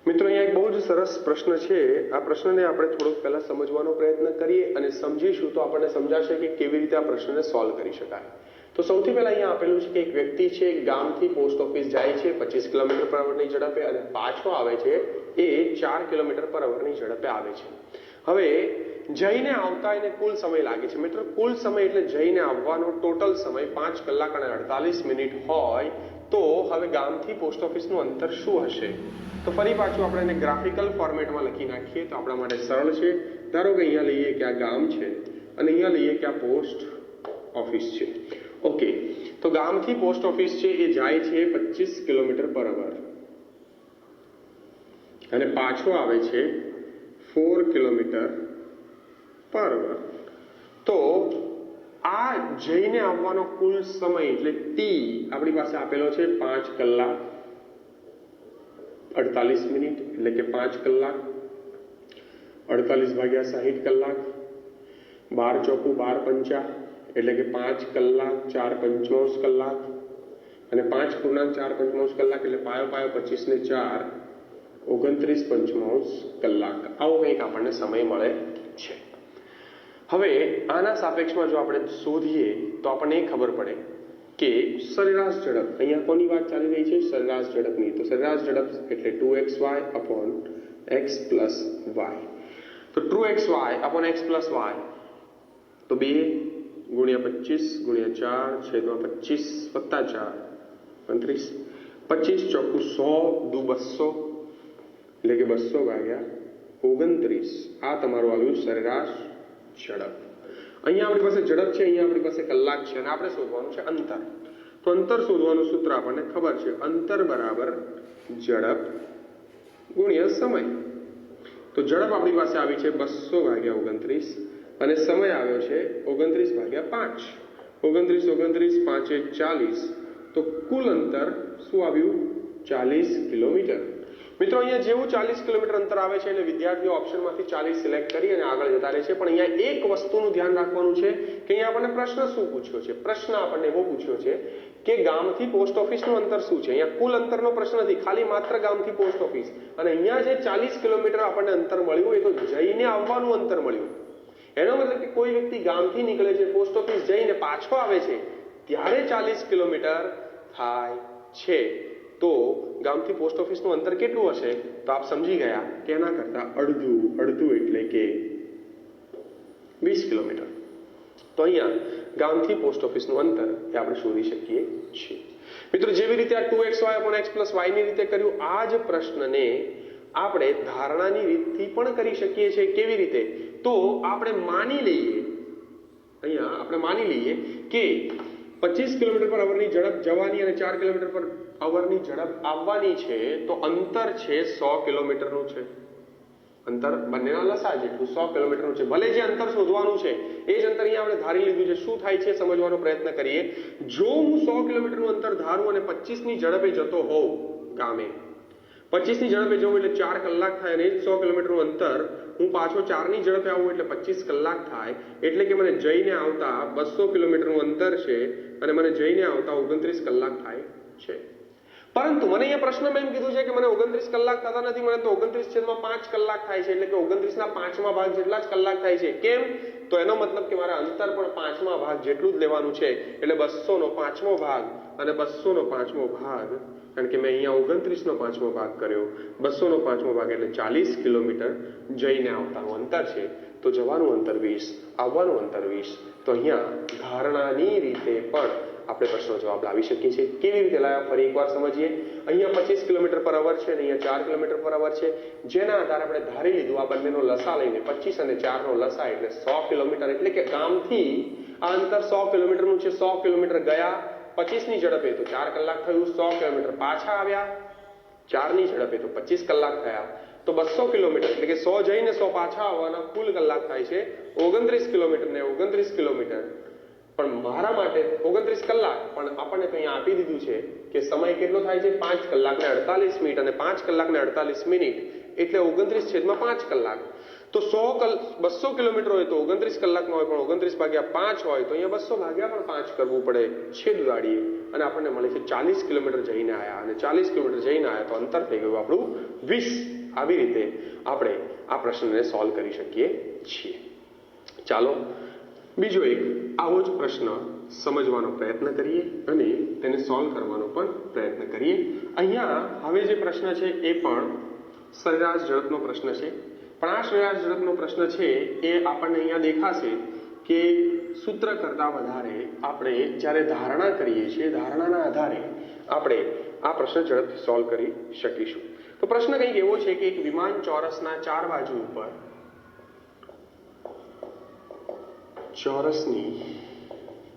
મિત્રો, અહીંયા એક બહુ જ સરસ પ્રશ્ન છે. આ પ્રશ્નને આપણે થોડોક પહેલા સમજવાનો પ્રયત્ન કરીએ, અને સમજીશું તો આપણને સમજાશે કે કેવી રીતે આ પ્રશ્નને સોલ્વ કરી શકાય. તો સૌથી પહેલા અહીંયા આપેલું છે કે એક વ્યક્તિ છે ગામથી પોસ્ટ ઓફિસ જાય છે 25 કિલોમીટર પર અવરની ઝડપે, અને પાછો આવે છે એ 4 કિલોમીટર પર અવરની ઝડપે આવે છે. હવે જઈને આવતા એને કુલ સમય લાગે છે. મિત્રો, કુલ સમય એટલે જઈને આવવાનો ટોટલ સમય 5 કલાક અને 48 મિનિટ હોય, તો હવે ગામથી પોસ્ટ ઓફિસનું અંતર શું હશે? તો ફરી પાછું આપણે એને ગ્રાફિકલ ફોર્મેટમાં લખી નાખીએ તો આપણા માટે સરળ છે. ધારો કે અહીંયા લઈએ કે આ ગામ છે, અને અહીંયા લઈએ કે આ પોસ્ટ ઓફિસ છે. ઓકે, તો ગામથી પોસ્ટ ઓફિસ છે એ જાય છે 25 કિલોમીટર પર અવર, અને પાછો આવે છે 4 કિલોમીટર પર અવર. તો આ જઈને આવવાનો કુલ સમય એટલે ટી આપણી પાસે આપેલો છે 5 કલાક 48 મિનિટ, એટલે કે 5 કલાક 48/60 કલાક, 12 ચોકું 12 પંચા એટલે કે 5 કલાક 4 પંચાંશ કલાક, અને 5 પૂર્ણાંક 4 પંચાંશ કલાક એટલે પાયો 25 ને 4 29 પંચાંશ કલાક. આવો કંઈક આપણને સમય મળે છે. હવે આના સાપેક્ષમાં જો આપણે શોધીએ તો આપણને એ ખબર પડે કે સરેરાશ ઝડપ, અહીંયા કોની વાત ચાલી રહી છે? સરેરાશ ઝડપની. તો સરેરાશ ઝડપ એટલે 2xy/2 x પ્લસ વાય. તો two x y upon x plus y, તો 2 ગુણ્યા 25 ગુણ્યા 4 છેદમાં 25 વત્તા 4 29, 25 ચોખ્ખું 100 દુ 200 એટલે કે 200 ભાગ્યા 29. આ તમારું આવ્યું સરેરાશ ઝડપ. અહીંયા આપણી પાસે ઝડપ છે, અહીંયા આપણી પાસે કલાક છે અને આપણે શોધવાનું છે અંતર. તો અંતર શોધવાનું સૂત્ર આપણને ખબર છે, અંતર બરાબર ઝડપ ગુણ્યા સમય. તો ઝડપ આપણી પાસે આવી છે 200 ભાગ્યા 29 અને સમય આવ્યો છે 29 ભાગ્યા 5. 29 29 5 40, તો કુલ અંતર શું આવ્યું? 40 કિલોમીટર. મિત્રો અહીંયા જેવું 40 કિલોમીટર અંતર આવે છે એટલે વિદ્યાર્થીઓ ઓપ્શનમાંથી 40 સિલેક્ટ કરી અને આગળ જતા રહે છે. પણ અહીંયા એક વસ્તુનું ધ્યાન રાખવાનું છે કે અહીંયા આપણને પ્રશ્ન શું પૂછ્યો છે? પ્રશ્ન આપણને એવો પૂછ્યો છે કે ગામથી પોસ્ટ ઓફિસનું અંતર શું છે. અહીંયા કુલ અંતરનો પ્રશ્ન નથી, ખાલી માત્ર ગામથી પોસ્ટ ઓફિસ. અને અહીંયા જે 40 કિલોમીટર આપણને અંતર મળ્યું એ તો જઈને આવવાનું અંતર મળ્યું. એનો મતલબ કે કોઈ વ્યક્તિ ગામથી નીકળે છે, પોસ્ટ ઓફિસ જઈને પાછો આવે છે ત્યારે 40 કિલોમીટર થાય છે. તો ગામથી પોસ્ટ ઓફિસનું અંતર કેટલું હશે? તો આપ સમજી ગયા કે એના કરતા અડધું એટલે કે 20 કિલોમીટર. તો અહીંયા ગામથી પોસ્ટ ઓફિસનું અંતર એ આપણે શોધી શકીએ છીએ. મિત્રો જેવી રીતે આ 2xy upon x plus y ની રીતે કર્યું, આ જ પ્રશ્નને આપણે ધારણાની રીતથી પણ કરી શકીએ છીએ. કેવી રીતે? તો આપણે માની લઈએ કે 25 કિલોમીટર પર અવરની ઝડપ જવાની અને 4 કિલોમીટર પર અવરની ઝડપ આવવાની છે. તો અંતર છે 100 કિલોમીટરનું છે. અંતર બંનેના લસા જેટલું 100 કિલોમીટરનું છે. ભલે જે અંતર શોધવાનું છે એ જ અંતર અહીંયા આપણે ધારી લીધું છે. શું થાય છે સમજવાનો પ્રયત્ન કરીએ. જો હું 100 કિલોમીટરનું અંતર ધારું અને 25 ની ઝડપે જતો હોઉં ગામે, 25 ની ઝડપે જવું એટલે 4 કલાક થાય અને એ જ 100 કિલોમીટરનું અંતર હું પાછો 4 ની ઝડપે આવું એટલે 25 કલાક થાય. એટલે કે મને જઈને આવતા 200 કિલોમીટરનું અંતર છે અને મને જઈને આવતા 29 કલાક થાય છે. પરંતુ મને અહીંયા પ્રશ્નમાં એમ કીધું છે કે મને 29 કલાક થતા નથી, મને તો 29/5 કલાક થાય છે. એટલે કે 29 ના 5મા ભાગ જેટલા જ કલાક થાય છે. કેમ? તો એનો મતલબ કે મારે અંતર પણ 5મા ભાગ જેટલું જ લેવાનું છે. એટલે 200 નો 5મો ભાગ અને 200 નો 5મો ભાગ, કારણ કે મેં અહીંયા 29 નો 5મો ભાગ કર્યો, 200 નો 5મો ભાગ એટલે 40 કિલોમીટર જઈને આવતાનું અંતર છે. તો જવાનું અંતર 20, આવવાનું અંતર 20. તો અહીંયા ધારણાની રીતે પણ આપણે પ્રશ્નનો જવાબ લાવી શકીએ છીએ. કેવી રીતે લાવ્યા ફરી એકવાર સમજીએ. અહીંયા 25 કિલોમીટર પર અવર છે અને અહીંયા 4 કિલોમીટર પર અવર છે. જેના આધારે આપણે ધારી લીધું આ બંનેનો લસા લઈને 25 અને 4 નો લસા એટલે 100 કિલોમીટર. એટલે કે ગામથી આ અંતર 100 કિલોમીટરનું છે. 100 કિલોમીટર ગયા 25 ની ઝડપે તો 4 કલાક થયું. 100 કિલોમીટર પાછા આવ્યા 4 ની ઝડપે તો 25 કલાક થયા. તો 200 કિલોમીટર એટલે કે 100 જઈને 100 પાછા આવવાના કુલ કલાક થાય છે 29 કિલોમીટર ને 29 કિલોમીટર. પણ મારા માટે 29 કલાક, પણ આપણને તો અહીંયા આપી દીધું છે કે સમય કેટલો થાય છે 5 કલાક ને 48 મિનિટ અને 5 કલાક ને 48 મિનિટ એટલે 29/5 કલાક. તો 200 કિલોમીટર હોય તો 29 કલાકમાં હોય, પણ 29/5 હોય તો અહીંયા 200 ભાગ્યા પણ 5 કરવું પડે છેદ ઉડાડીએ અને આપણને મળે છે 40 કિલોમીટર જઈને આવ્યા. અને 40 કિલોમીટર જઈને આવ્યા તો અંતર થઈ ગયું આપણું 20. આવી રીતે આપણે આ પ્રશ્નને સોલ્વ કરી શકીએ છીએ. ચાલો બીજો એક આવો જ પ્રશ્ન સમજવાનો પ્રયત્ન કરીએ અને તેને સોલ્વ કરવાનો પણ પ્રયત્ન કરીએ. અહીંયા હવે જે પ્રશ્ન છે એ પણ સરેરાશ ઝડપનો પ્રશ્ન છે. પણ આ સરેરાશ ઝડપનો પ્રશ્ન છે એ આપણને અહીંયા દેખાશે કે સૂત્ર કરતા વધારે આપણે જ્યારે ધારણા કરીએ છીએ, ધારણાના આધારે આપણે આ પ્રશ્ન ઝડપથી સોલ્વ કરી શકીશું. તો પ્રશ્ન કંઈક એવો છે કે એક વિમાન ચોરસના 4 બાજુ ઉપર ચોરસની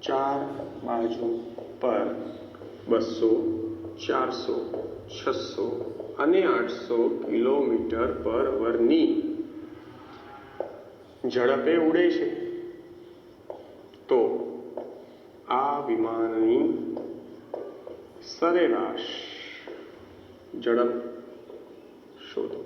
4 બાજુ પર 200, 400, 600 અને 800 કિલોમીટર પર અવરની ઝડપે ઉડે છે. તો આ વિમાનની સરેરાશ ઝડપ શોધો.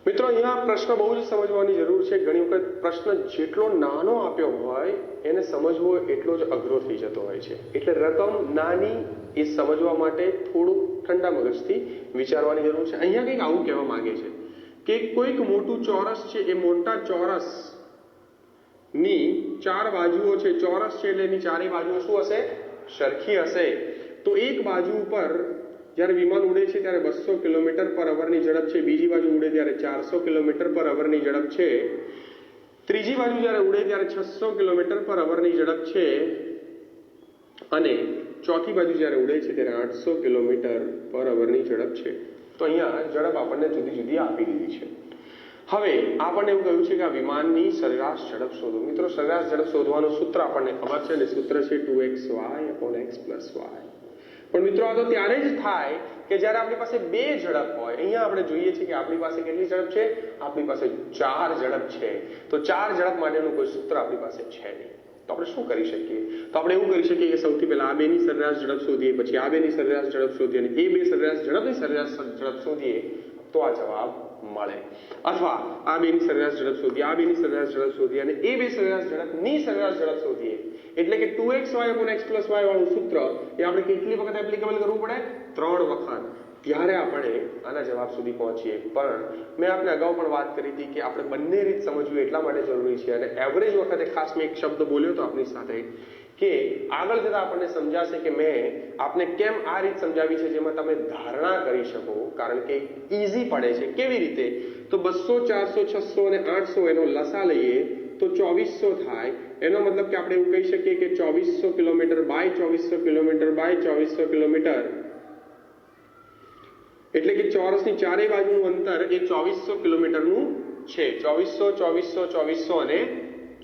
મિત્રો અહીંયા પ્રશ્ન બહુ જ સમજવાની જરૂર છે. ઘણી વખત પ્રશ્ન જેટલો નાનો આપ્યો હોય એને સમજવો એટલો જ અઘરો થઈ જતો હોય છે. એટલે રકમ નાની એ સમજવા માટે થોડું ઠંડા મગજથી વિચારવાની જરૂર છે. અહીંયા કંઈક આવું કહેવા માંગે છે કે કોઈક મોટું ચોરસ છે, એ મોટા ચોરસ ની 4 બાજુઓ છે. ચોરસ છે એટલે એની ચારે બાજુઓ શું હશે? સરખી હશે. તો એક બાજુ ઉપર જ્યારે વિમાન ઉડે છે ત્યારે 200 કિલોમીટર પર અવરની ઝડપ છે, બીજી બાજુ ઉડે ત્યારે 400 કિલોમીટર પર અવરની ઝડપ છે, ત્રીજી બાજુ જ્યારે ઉડે ત્યારે 600 કિલોમીટર પર અવરની ઝડપ છે અને ચોથી બાજુ જ્યારે ઉડે છે ત્યારે 800 કિલોમીટર પર અવરની ઝડપ છે. તો અહીંયા ઝડપ આપણને જુદી જુદી આપી દીધી છે. હવે આપણને એવું કહ્યું છે કે આ વિમાનની સરેરાશ ઝડપ શોધો. મિત્રો, સરેરાશ ઝડપ શોધવાનું સૂત્ર આપણને ખબર છે ને, સૂત્ર છે 2xy/x+y. પણ મિત્રો આ તો ત્યારે જ થાય કે જ્યારે આપણી પાસે બે ઝડપ હોય. અહીંયા આપણે જોઈએ છીએ કે આપણી પાસે કેટલી ઝડપ છે? આપણી પાસે 4 ઝડપ છે. તો 4 ઝડપ માટેનું કોઈ સૂત્ર આપણી પાસે છે નહીં. તો આપણે શું કરી શકીએ? તો આપણે એવું કરી શકીએ કે સૌથી પહેલા આ બેની સરેરાશ ઝડપ શોધીએ, પછી આ બેની સરેરાશ ઝડપ શોધીએ અને એ બે સરેરાશ ઝડપની સરેરાશ ઝડપ શોધીએ તો આ જવાબ મળે. અથવા આ બેની સરેરાશ ઝડપ શોધીએ, આ બેની સરેરાશ ઝડપ શોધીએ અને એ બે સરેરાશ ઝડપની સરેરાશ ઝડપ શોધીએ. એટલે કે 2xy/x+y વાળું સૂત્ર એ આપણે કેટલી વખત એપ્લિકેબલ કરવું પડે? 3 વખત. ત્યારે આપણે આના જવાબ સુધી પહોંચીએ. પણ મેં આપને અગાઉ પણ વાત કરી હતી કે આપણે બંને રીત સમજવું એટલા માટે જરૂરી છે. અને એવરેજ વખતે ખાસ મેં એક શબ્દ બોલ્યો તો આપની સાથે કે આગળ જતા આપણને સમજાશે કે મેં આપને કેમ આ રીત સમજાવી છે જેમાં તમે ધારણા કરી શકો, કારણ કે ઈઝી પડે છે. કેવી રીતે? તો 200, 400, 600 અને 800 એનો લસા લઈએ તો 2400 થાય. એનો મતલબ કે આપણે એવું કહી શકીએ કે 2400 kilometre by 2400 kilometre by 2400 kilometre, એટલે કે ચોરસની ચારે બાજુનું અંતર એ 2400 કિલોમીટરનું છે. 2400, 2400, 2400 અને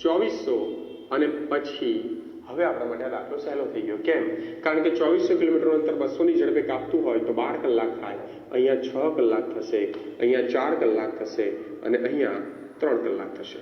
2400. અને પછી હવે આપણા માટે આ દાખલો સહેલો થઈ ગયો. કેમ? કારણ કે 2400 કિલોમીટરનું અંતર 200 ની ઝડપે કાપતું હોય તો 12 કલાક થાય. અહીંયા 6 કલાક થશે, અહીંયા 4 કલાક થશે અને અહીંયા 3 કલાક થશે.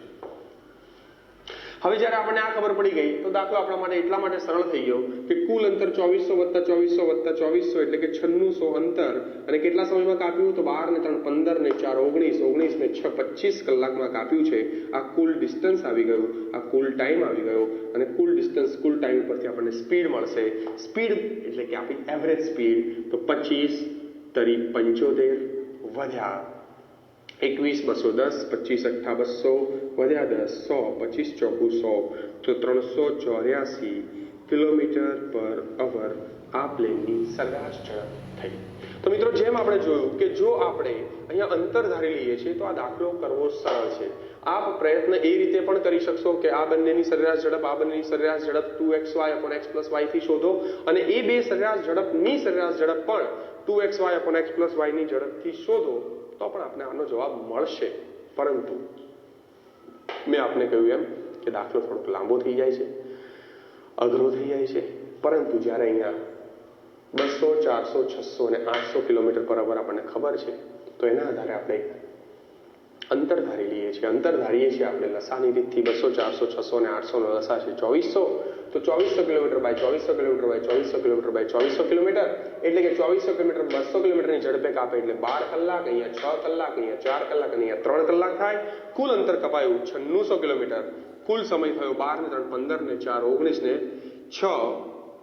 હવે જ્યારે આપણને આ ખબર પડી ગઈ તો દાખલો આપણા માટે એટલા માટે સરળ થઈ ગયો કે કુલ અંતર 2400 + 2400 + 2400 એટલે કે 9600 અંતર. અને કેટલા સમયમાં કાપ્યું? તો 12 ને 3 15 ને 4 19, 19 ને 6 25 કલાકમાં કાપ્યું છે. આ કુલ ડિસ્ટન્સ આવી ગયું, આ કુલ ટાઈમ આવી ગયો અને કુલ ડિસ્ટન્સ, કુલ ટાઈમ પરથી આપણને સ્પીડ મળશે. સ્પીડ એટલે કે આપણી એવરેજ સ્પીડ. તો 25 તરી 75 વધ્યા 21 210, 25 8 200 વધ્યા 10 100, 25 ચોકુ 100, તો 384 કિલોમીટર પર અવર આ પ્લેનની સરેરાશ ઝડપ થઈ. તો મિત્રો, જેમ આપણે જોયું કે જો આપણે અહીંયા અંતર ધારી લઈએ છીએ તો આ દાખલો કરવો સરળ છે. આપ પ્રયત્ન એ રીતે પણ કરી શકશો કે આ બંનેની સરેરાશ ઝડપ, આ બંનેની સરેરાશ ઝડપ 2xy/x+y થી શોધો અને એ બે સરેરાશ ઝડપની સરેરાશ ઝડપ પણ 2xy/x+y ની ઝડપથી શોધો તો પણ આપણે આનો જવાબ મળશે. પરંતુ મેં આપને કહ્યું એમ કે દાખલો થોડોક લાંબો થઈ જાય છે, અઘરો થઈ જાય છે. પરંતુ જ્યારે અહીંયા 200, 400, 600 અને 800 કિલોમીટર પર અવર આપણને ખબર છે તો એના આધારે આપણે અંતર ધારી લઈએ છીએ. અંતર ધારીએ છીએ આપણે લસાની રીતથી. 200, 400, 600 અને 800 નો લસા છે 2400. તો 2400 kilometre by 2400 kilometre by 2400 kilometre by 2400 kilometre એટલે કે 2400 કિલોમીટર 200 કિલોમીટરની ઝડપે કાપે એટલે 12 કલાક, અહીંયા 6 કલાક, અહીંયા 4 કલાક અને અહીંયા 3 કલાક થાય. કુલ અંતર કપાયું 9600 કિલોમીટર. કુલ સમય થયો 12 ને 3 15 ને 4 19 ને 6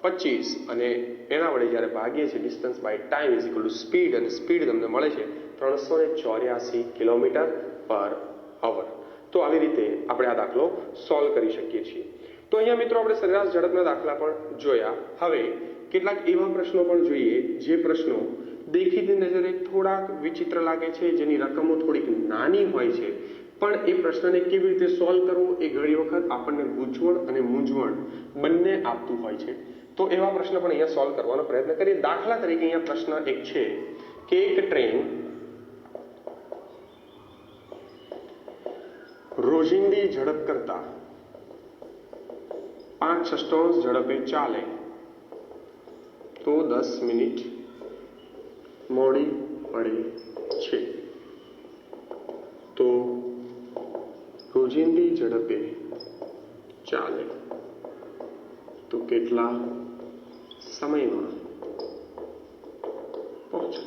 25 અને એના વડે જ્યારે ભાગીએ છીએ distance by time is equal to speed, અને સ્પીડ તમને મળે છે 384 કિલોમીટર પર અવર. તો આવી રીતે આપણે આ દાખલો સોલ્વ કરી શકીએ છીએ. તો અહીંયા મિત્રો આપણે સરેરાશ ઝડપના દાખલા પણ જોયા. હવે કેટલાક એવા પ્રશ્નો પણ જોઈએ જે પ્રશ્નો દેખીતી નજરે થોડાક વિચિત્ર લાગે છે, જેની રકમો થોડીક નાની હોય છે, પણ એ પ્રશ્નને કેવી રીતે સોલ્વ કરવો એ ઘણી વખત આપણને ગૂંચવણ અને મૂંઝવણ બંને આપતું હોય છે. તો એવા પ્રશ્ન પણ અહીંયા સોલ્વ કરવાનો પ્રયત્ન કરીએ. દાખલા તરીકે અહીંયા પ્રશ્ન એક છે કે એક ટ્રેન રોજિંદી ઝડપ કરતા 5/6 ઝડપે ચાલે તો 10 મિનિટ મોડી પડે છે. તો રોજિંદી ઝડપે ચાલે તો કેટલા સમયમાં પહોંચે?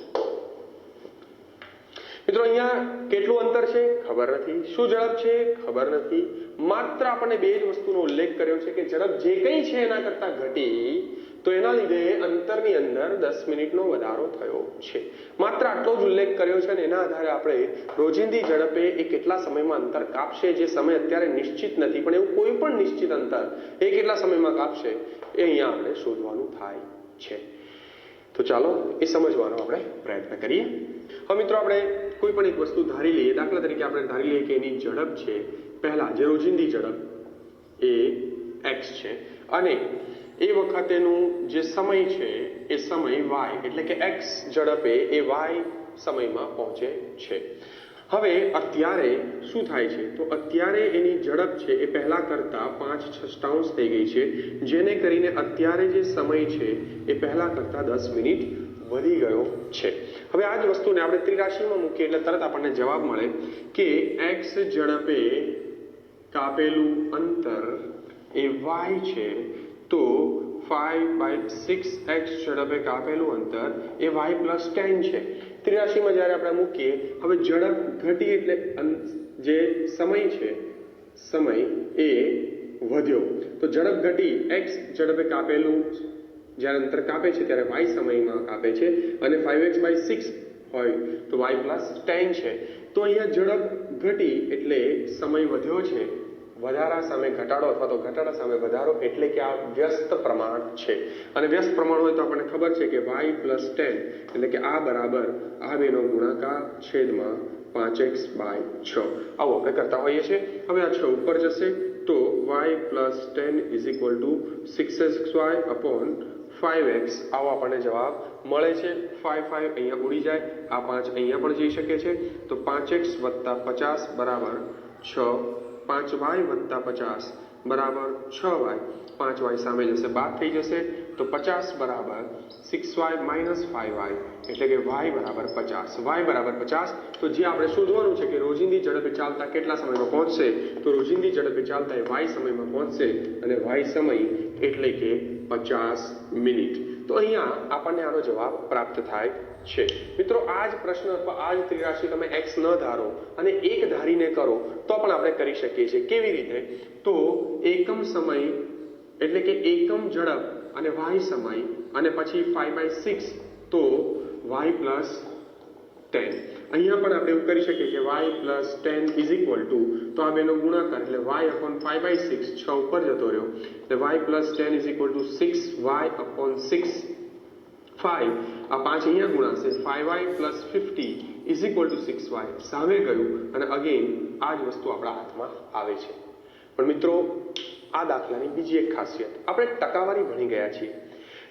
મિત્રો, અહીંયા કેટલું અંતર છે ખબર નથી, શું ઝડપ છે ખબર નથી. માત્ર આપણને બે જ વસ્તુનો ઉલ્લેખ કર્યો છે કે ઝડપ જે કંઈ છે એના કરતા ઘટી તો એના લીધે અંતરની અંદર 10 મિનિટનો વધારો થયો છે. માત્ર આટલો જ ઉલ્લેખ કર્યો છે અને એના આધારે આપણે રોજિંદી ઝડપે એ કેટલા સમયમાં અંતર કાપશે, જે સમય અત્યારે નિશ્ચિત નથી પણ એવું કોઈ પણ નિશ્ચિત અંતર એ કેટલા સમયમાં કાપશે એ અહીંયા આપણે શોધવાનું થાય છે. તો ચાલો એ સમજવાનો આપણે પ્રયત્ન કરીએ. હવે મિત્રો આપણે કોઈ પણ એક વસ્તુ ધારી લઈએ. દાખલા તરીકે આપણે ધારી લઈએ કે એની ઝડપ છે, પહેલા જે રોજિંદી ઝડપ એ x છે અને એ વખતેનું જે સમય છે એ સમય y, એટલે કે x ઝડપે એ y સમયમાં પહોંચે છે. હવે અત્યારે શું થાય છે? તો અત્યારે એની ઝડપ છે એ પહેલા કરતા 5/6 થઈ ગઈ છે, જેને કરીને અત્યારે જે સમય છે એ પહેલા કરતા 10 મિનિટ વધી ગયો છે. હવે આ જ વસ્તુને આપણે ત્રિરાશીમાં મૂકીએ એટલે તરત આપણને જવાબ મળે કે x ઝડપે કાપેલું અંતર એ y છે, તો 5/6x ઝડપે કાપેલું અંતર એ y + 10 છે. ત્રિરાશીમાં જ્યારે આપણે મૂકીએ, હવે ઝડપ ઘટી એટલે જે સમય છે, સમય એ વધ્યો. તો ઝડપ ઘટી, x ઝડપે કાપેલું જ્યારે અંતર કાપે છે ત્યારે y સમયમાં કાપે છે અને 5x/6 હોય તો y + 10 છે. તો અહીંયા ઝડપ ઘટી એટલે સમય વધ્યો છે, વધારા સામે ઘટાડો અથવા તો ઘટાડા સામે વધારો, એટલે કે આ વ્યસ્ત પ્રમાણ છે. અને વ્યસ્ત પ્રમાણ હોય તો આપણને ખબર છે કે y + 10 એટલે કે આ બરાબર આ બેનો ગુણાકાર છેદમાં 5x/6 આવું આપણે કરતા હોઈએ છીએ. હવે આ 6 ઉપર જશે તો y + 10 = 6xy/5x આવો આપણને જવાબ મળે છે. 5 અહીંયા ઉડી જાય, આ 5 અહીંયા પણ જઈ શકે છે. તો 5x + 50 બરાબર 6, 5y + 50 બરાબર 6y, 5y સામે જશે બાદ થઈ જશે તો 50 બરાબર 6y - 5y, એટલે કે y બરાબર 50. y બરાબર 50. તો જે આપણે શોધવાનું છે કે રોજિંદી ઝડપે ચાલતા કેટલા સમયમાં પહોંચશે, તો રોજિંદી ઝડપે ચાલતા એ y સમયમાં પહોંચશે અને y સમય એટલે કે 50 મિનિટ. તો અહીંયા આપણને આનો જવાબ પ્રાપ્ત થાય છે. મિત્રો આ જ પ્રશ્ન અથવા આ જ ત્રિરાશી તમે x ન ધારો અને એક ધારીને કરો તો પણ આપણે કરી શકીએ છીએ. કેવી રીતે? તો એકમ સમય એટલે કે એકમ ઝડપ અને y સમય અને પછી 5/6 તો y + 10. અહીંયા પણ આપણે એવું કરી શકીએ કે y + 10 તો આ બેનો ગુણાકાર એટલે y/5/6, 6 ઉપર જતો રહ્યો એટલે y + 10 = 6y/6, 5 આ 5 અહીંયા ગુણાશે, 5y + 50 = 6y સામે ગયું અને અગેન આ જ વસ્તુ આપણા હાથમાં આવે છે. પણ મિત્રો આ દાખલાની બીજી એક ખાસિયત, આપણે ટકાવારી ભણી ગયા છીએ.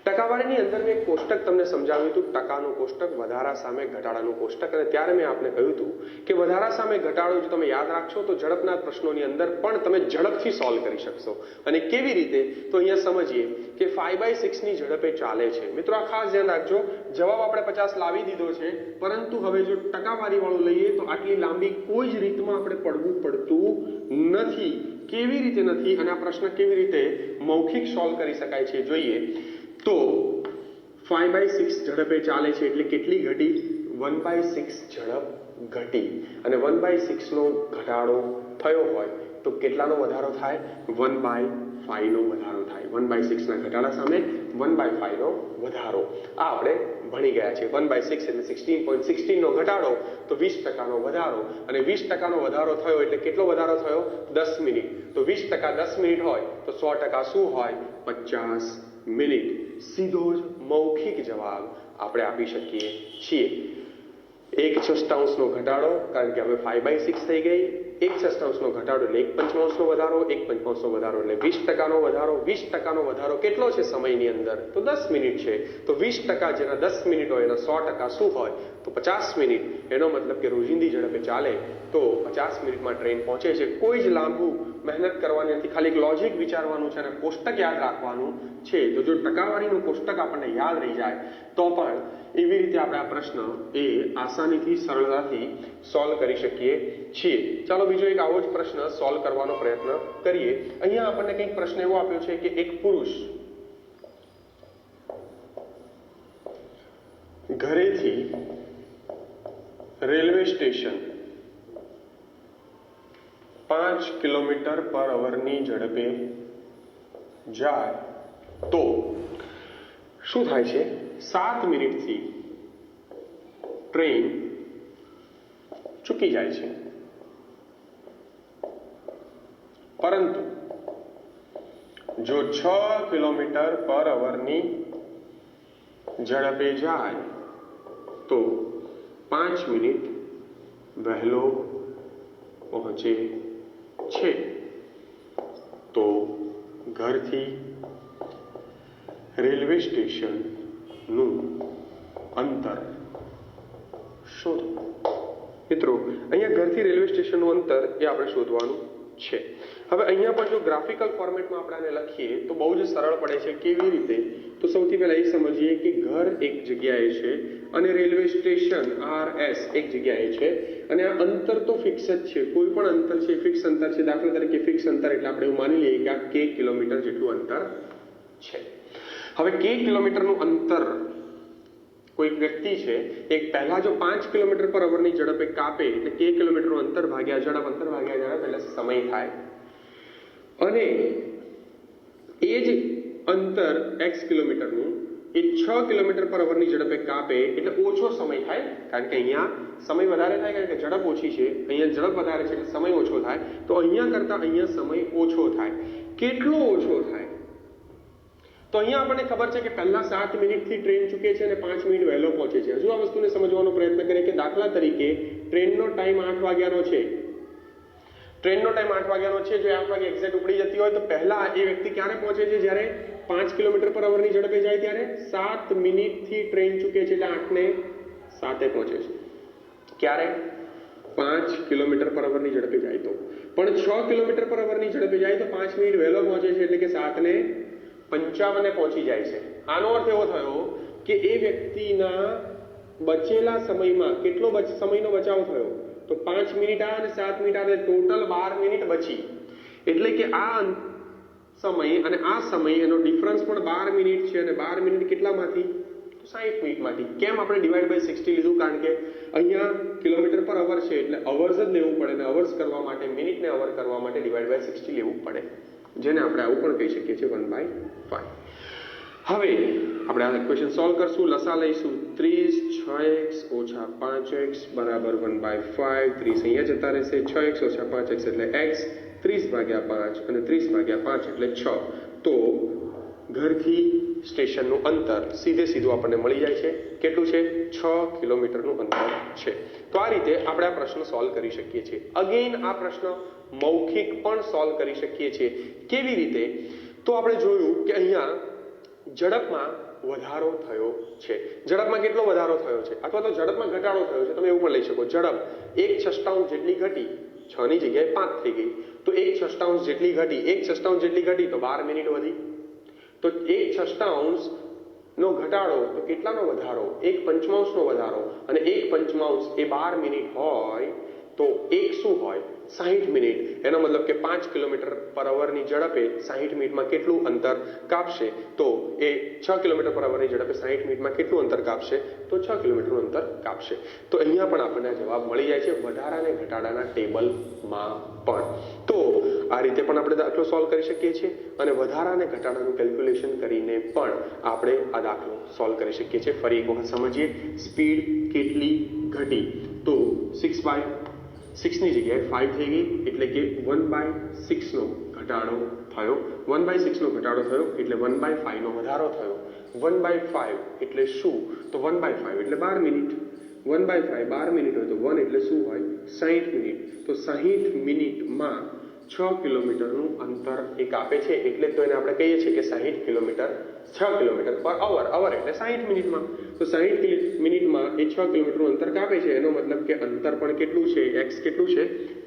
ટકાવારીની અંદર મેં એક કોષ્ટક તમને સમજાવ્યું હતું, ટકાનું કોષ્ટક, વધારા સામે ઘટાડાનું કોષ્ટક. અને ત્યારે મેં આપને કહ્યું હતું કે વધારા સામે ઘટાડો જો તમે યાદ રાખશો તો ઝડપના પ્રશ્નોની અંદર પણ તમે ઝડપથી સોલ્વ કરી શકશો. અને કેવી રીતે? તો અહીંયા સમજીએ કે 5/6ની ઝડપે ચાલે છે. મિત્રો આ ખાસ ધ્યાન રાખજો, જવાબ આપણે 50 લાવી દીધો છે, પરંતુ હવે જો ટકાવારી વાળું લઈએ તો આટલી લાંબી કોઈ જ રીતમાં આપણે પડતું નથી. કેવી રીતે નથી અને આ પ્રશ્ન કેવી રીતે મૌખિક સોલ્વ કરી શકાય છે જોઈએ તો 5/6 ઝડપે ચાલે છે એટલે કેટલી ઘટી? 1/6 ઝડપ ઘટી. અને 1/6 નો ઘટાડો થયો હોય તો કેટલાનો વધારો થાય? 1/5 નો વધારો થાય. 1/6 ના ઘટાડા સામે 1/5 નો વધારો. આ આપણે ભણી ગયા છે. 1/6 એટલે 16.16 નો ઘટાડો તો 20% વધારો. અને 20% વધારો થયો એટલે કેટલો વધારો થયો? 10 મિનિટ. તો 20% 10 મિનિટ હોય તો 100% શું હોય? 50 મિનિટ. સીધો જ મૌખિક જવાબ આપણે આપી શકીએ છીએ. 1/6 નો ઘટાડો, કારણ કે હવે 5/6 થઈ ગઈ. 1/6 નો ઘટાડો એટલે 1/5 નો વધારો, 1/5 નો વધારો એટલે 20% વધારો. 20% વધારો કેટલો છે સમયની અંદર? તો 10 મિનિટ છે. તો 20% જેના 10 મિનિટ હોય એના 100% શું હોય? તો 50 મિનિટ. એનો મતલબ કે રોજિંદી ઝડપે ચાલે તો 50 મિનિટમાં ટ્રેન પહોંચે છે. કોઈ જ લાંબુ મહેનત કરવાની નથી, ખાલી એક લોજિક વિચારવાનું છે અને કોષ્ટક યાદ રાખવાનું છે. તો જો ટકાવારીનું કોષ્ટક આપણને યાદ રહી જાય તો પણ એવી રીતે આપણે આ પ્રશ્ન એ આસાનીથી, સરળતાથી સોલ્વ કરી શકીએ છીએ. ચાલો બીજો એક આવો જ પ્રશ્ન સોલ્વ કરવાનો પ્રયત્ન કરીએ. અહીંયા આપણને કંઈક પ્રશ્ન એવો આપ્યો છે કે એક પુરુષ ઘરેથી રેલવે સ્ટેશન 5 કિલોમીટર/h ની ઝડપે જાય તો શું થાય છે? 7 મિનિટથી ટ્રેન ચૂકી જાય છે. પરંતુ જો 6 કિલોમીટર/h ની ઝડપે જાય તો 5 મિનિટ વહેલો પહોંચે છે. તો ઘરથી રેલવે સ્ટેશનનું અંતર શોધો. મિત્રો અહીંયા ઘરથી રેલવે સ્ટેશનનું અંતર એ આપણે શોધવાનું છે. હવે અહીંયા પણ જો ગ્રાફિકલ ફોર્મેટમાં આપણે આને લખીએ તો બહુ જ સરળ પડે છે. કેવી રીતે? તો સૌથી પહેલા એ સમજીએ કે ઘર એક જગ્યાએ છે અને રેલવે સ્ટેશન RS એક જગ્યાએ છે અને આ અંતર તો ફિક્સ જ છે. કોઈ પણ અંતર છે ફિક્સ અંતર છે. દાખલા તરીકે ફિક્સ અંતર એટલે આપણે એવું માની લઈએ કે આ k કિલોમીટર જેટલું અંતર છે. હવે k કિલોમીટરનું અંતર કોઈ વ્યક્તિ છે એક પહેલા જો 5 કિલોમીટર પર અવરની ઝડપે કાપે એટલે k કિલોમીટરનું અંતર ભાગ્યા ઝડપ, અંતર ભાગ્યા ઝડપ એટલે સમય થાય. અને એ જ અંતર x કિલોમીટરનું એ 6 કિલોમીટર પર અવરની ઝડપે કાપે એટલે ઓછો સમય થાય. કારણ કે અહીંયા સમય વધારે થાય કારણ કે ઝડપ ઓછી છે, અહીંયા ઝડપ વધારે છે એટલે સમય ઓછો થાય. તો અહીંયા કરતા અહીંયા સમય ઓછો થાય. કેટલો ઓછો થાય? તો અહીંયા આપણને ખબર છે કે પહેલા 7 મિનિટથી ટ્રેન ચૂકે છે અને 5 મિનિટ વહેલો પહોંચે છે. હજુ આ વસ્તુને સમજવાનો પ્રયત્ન કરીએ કે દાખલા તરીકે ટ્રેનનો ટાઈમ 8 વાગ્યાનો છે. ટ્રેનનો ટાઈમ 8 વાગ્યાનો છે. જો 8 વાગે એક્ઝેક્ટ ઉપડી જતી હોય તો પહેલા એ વ્યક્તિ ક્યારે પહોંચે છે? જ્યારે 5 કિલોમીટર પર અવરની ઝડપે જાય ત્યારે 7 મિનિટથી ટ્રેન ચૂકે છે એટલે 8 ને 7 પહોંચે છે. ક્યારે? 5 કિલોમીટર પર અવરની ઝડપે જાય તો. પણ 6 કિલોમીટર પર અવરની ઝડપે જાય તો 5 મિનિટ વહેલો પહોંચે છે એટલે કે 7 ને 55 પહોંચી જાય છે. આનો અર્થ એવો થયો કે એ વ્યક્તિના બચેલા સમયમાં કેટલો સમયનો બચાવ થયો? તો 5 મિનિટ આ અને 7 મિનિટ આ ટોટલ 12 મિનિટ બચી. એટલે કે આ સમય અને આ સમય એનો ડિફરન્સ પણ 12 મિનિટ છે અને 12 મિનિટ કેટલામાંથી? 60 મિનિટમાંથી. કેમ આપણે ડિવાઈડ બાય 60 લીધું? કારણ કે અહીંયા કિલોમીટર પર અવર છે એટલે અવર્સ જ લેવું પડે અને અવર્સ કરવા માટે મિનિટને અવર કરવા માટે ડિવાઈડ બાય 60 લેવું પડે, જેને આપણે આવું પણ કહી શકીએ છીએ 1/5. હવે આપણે આ ઇક્વેશન સોલ્વ કરશું. લસા લઈશું 30 6x ઓછા 5x બરાબર 1/5. 30 અહીંયા જતા રહેશે. 6x ઓછા 5x એટલે x. 30/5 અને 30/5 એટલે 6. તો ઘરથી સ્ટેશનનું અંતર સીધું આપણને મળી જાય છે. કેટલું છે? 6 કિલોમીટરનું અંતર છે. તો આ રીતે આપણે આ પ્રશ્ન સોલ્વ કરી શકીએ છીએ. અગેન આ પ્રશ્ન મૌખિક પણ સોલ્વ કરી શકીએ છીએ. કેવી રીતે? તો આપણે જોયું કે અહીંયા ઝડપમાં વધારો થયો છે. ઝડપમાં કેટલો વધારો થયો છે? અથવા તો ઝડપમાં ઘટાડો થયો છે. તમે એવું પણ લઈ શકો. ઝડપ 1/6 જેટલી ઘટી, 6 ની જગ્યાએ 5 થઈ ગઈ. તો 1/6 જેટલી ઘટી, 1/6 જેટલી ઘટી તો 12 મિનિટ વધી. તો 1/6 નો ઘટાડો તો કેટલાનો વધારો? 1/5 નો વધારો. અને 1/5 એ 12 મિનિટ હોય તો એક શું હોય? 60 મિનિટ. એનો મતલબ કે 5 કિલોમીટર પર અવરની ઝડપે 60 મિનિટમાં કેટલું અંતર કાપશે? તો એ 6 કિલોમીટર પર અવરની ઝડપે 60 મિનિટમાં કેટલું અંતર કાપશે? તો 6 કિલોમીટરનું અંતર કાપશે. તો અહીંયા પણ આપણને જવાબ મળી જાય છે વધારા અને ઘટાડાના ટેબલમાં પણ. તો આ રીતે પણ આપણે દાખલો સોલ્વ કરી શકીએ છીએ અને વધારા અને ઘટાડાનું કેલ્ક્યુલેશન કરીને પણ આપણે આ દાખલો સોલ્વ કરી શકીએ છીએ. ફરી એક વખત સમજીએ. સ્પીડ કેટલી ઘટી? તો 6/6 ની જગ્યાએ 5 થઈ ગઈ એટલે કે 1/6 નો ઘટાડો થયો. 1/6 નો ઘટાડો થયો એટલે 1/5 નો વધારો થયો. 1/5 એટલે શું? તો 1/5 એટલે 12 મિનિટ. 1/5 12 મિનિટ હોય તો 1 એટલે શું હોય? 60 મિનિટ. તો 60 મિનિટમાં 6 કિલોમીટરનું અંતર એ કાપે છે. એટલે તો એને આપણે કહીએ છીએ કે 60 કિલોમીટર 6 કિલોમીટર પર અવર. અવર એટલે 60 મિનિટમાં. તો 60 મિનિટમાં એ 6 કિલોમીટરનું અંતર કાપે છે. એનો મતલબ કે અંતર પણ કેટલું છે? x કેટલું છે?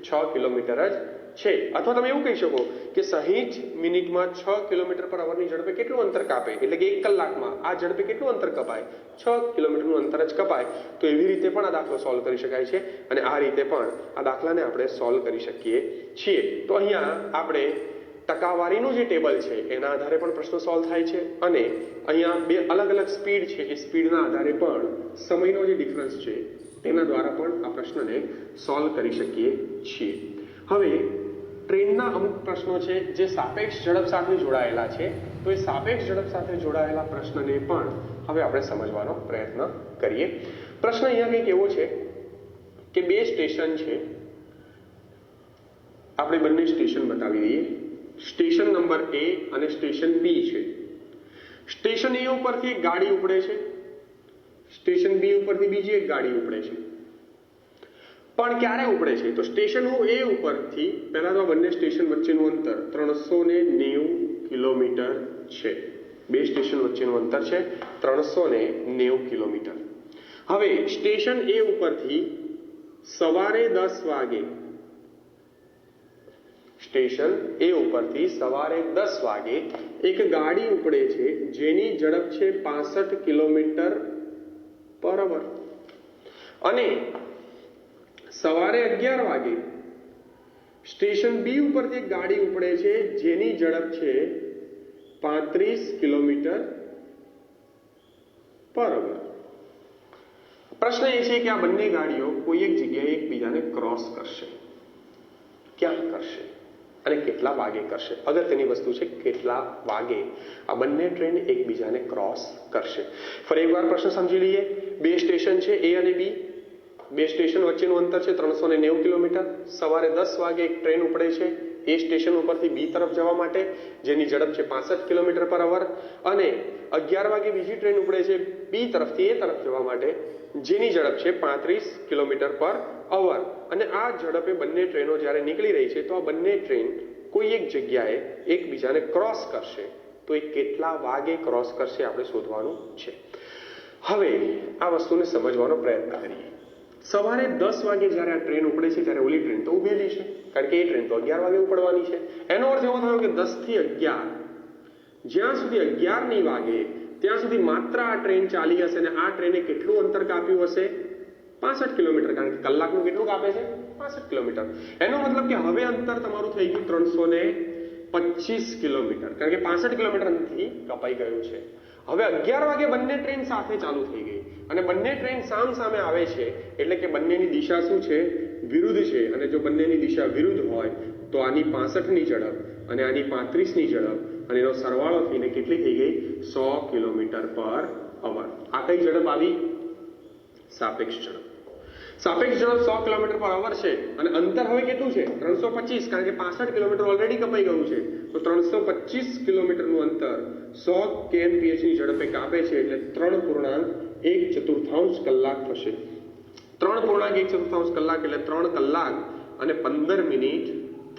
6 કિલોમીટર જ છે. અથવા તમે એવું કહી શકો કે 60 મિનિટમાં 6 કિલોમીટર પર અવરની ઝડપે કેટલું અંતર કાપે? એટલે કે 1 કલાકમાં આ ઝડપે કેટલું અંતર કપાય? 6 કિલોમીટરનું અંતર જ કપાય. તો એવી રીતે પણ આ દાખલો સોલ્વ કરી શકાય છે અને આ રીતે પણ આ દાખલાને આપણે સોલ્વ કરી શકીએ છીએ. તો અહીંયા આપણે ટકાવારીનું જે ટેબલ છે એના આધારે પણ પ્રશ્ન સોલ્વ થાય છે અને અહીંયા બે અલગ અલગ સ્પીડ છે એ સ્પીડના આધારે પણ સમયનો જે ડિફરન્સ છે તેના દ્વારા પણ આ પ્રશ્નને સોલ્વ કરી શકીએ છીએ. હવે ટ્રેનના અમુક પ્રશ્નો છે જે સાપેક્ષ ઝડપ સાથે જોડાયેલા છે. તો એ સાપેક્ષ ઝડપ સાથે જોડાયેલા પ્રશ્નને પણ હવે આપણે સમજવાનો પ્રયત્ન કરીએ. પ્રશ્ન અહીંયા કંઈક એવો છે કે બે સ્ટેશન છે. આપણે બંને સ્ટેશન બતાવી દઈએ. સ્ટેશન નંબર A અને સ્ટેશન B છે. સ્ટેશન A ઉપરથી એક ગાડી ઉપડે છે ઉપરથી બીજી એક ગાડી ઉપડે છે, પણ ક્યારે ઉપડે છે? તો સ્ટેશન એ ઉપરથી પહેલા તો આ બંને સ્ટેશન વચ્ચેનું અંતર 390 કિલોમીટર છે. બે સ્ટેશન વચ્ચેનું અંતર છે 390 કિલોમીટર. હવે સ્ટેશન એ ઉપરથી સવારે 10 વાગે સ્ટેશન એ ઉપરથી સવારે 10 વાગે એક ગાડી ઉપડે છે જેની ઝડપ છે 65 કિલોમીટર પર અવર, અને સવારે 11 વાગે સ્ટેશન બી ઉપરથી એક ગાડી ઉપડે છે જેની ઝડપ છે 35 કિલોમીટર પર અવર. પ્રશ્ન એ છે કે આ બંને ગાડીઓ કોઈ એક જગ્યાએ એકબીજાને ક્રોસ કરશે. ક્યાં કરશે અને કેટલા વાગે કરશે? અગત્યની વસ્તુ છે કેટલા વાગે આ બંને ટ્રેન એકબીજાને ક્રોસ કરશે. ફરી એકવાર પ્રશ્ન સમજી લઈએ. બે સ્ટેશન છે એ અને બી. બે સ્ટેશન વચ્ચેનું અંતર છે 390 કિલોમીટર. સવારે 10 વાગે એક ટ્રેન ઉપડે છે એ સ્ટેશન ઉપરથી બી તરફ જવા માટે, જેની ઝડપ છે 65 કિલોમીટર પર અવર, અને 11 વાગે બીજી ટ્રેન ઉપડે છે બી તરફથી એ તરફ જવા માટે, જેની ઝડપ છે 35 કિલોમીટર પર અવર. અને આ ઝડપે બંને ટ્રેનો જ્યારે નીકળી રહી છે તો આ બંને ટ્રેન કોઈ એક જગ્યાએ એકબીજાને ક્રોસ કરશે. તો એ કેટલા વાગે ક્રોસ કરશે આપણે શોધવાનું છે. હવે આ વસ્તુને સમજવાનો પ્રયત્ન કરીએ. સવારે 10 વાગે જ્યારે આ ટ્રેન ઉપડે છે ત્યારે ઓલી ટ્રેન તો ઉભેલી છે, કારણ કે એ ટ્રેન તો 11 વાગે ઉપડવાની છે. એનો અર્થ એવો થયો કે 10 થી 11, જ્યાં સુધી 11 નહીં વાગે ત્યાં સુધી માત્ર આ ટ્રેન ચાલી હશે, અને આ ટ્રેને કેટલું અંતર કાપ્યું હશે? 65 કિલોમીટર, કારણ કે કલાકનું કેટલું કાપે છે? 65 કિલોમીટર. એનો મતલબ કે હવે અંતર તમારું થઈ ગયું 325 કિલોમીટર, કારણ કે 65 કિલોમીટર અંતરથી કપાઈ ગયું છે. હવે 11 વાગે બંને ટ્રેન સાથે ચાલુ થઈ ગઈ, અને બંને ટ્રેન સામ સામે આવે છે, એટલે કે બંનેની દિશા શું છે? વિરુદ્ધ છે. અને જો બંનેની દિશા વિરુદ્ધ હોય તો આની 65ની ઝડપ અને આની 35ની ઝડપ અને એનો સરવાળો થઈને કેટલી થઈ ગઈ? 100 કિલોમીટર પર અવર. આ કઈ ઝડપ આવી? સાપેક્ષ ઝડપ. સાપેક્ષ ઝડપ 100 કિલોમીટર પર અવર છે, અને અંતર હવે કેટલું છે? 325, કારણ કે 65 કિલોમીટર ઓલરેડી કપાઈ ગયું છે. તો 325 કિલોમીટરનું અંતર 100 kmph ની ઝડપે કાપે છે, એટલે 3.1/4 કલાક થશે. 3.1/4 કલાક એટલે 3 કલાક અને 15 મિનિટ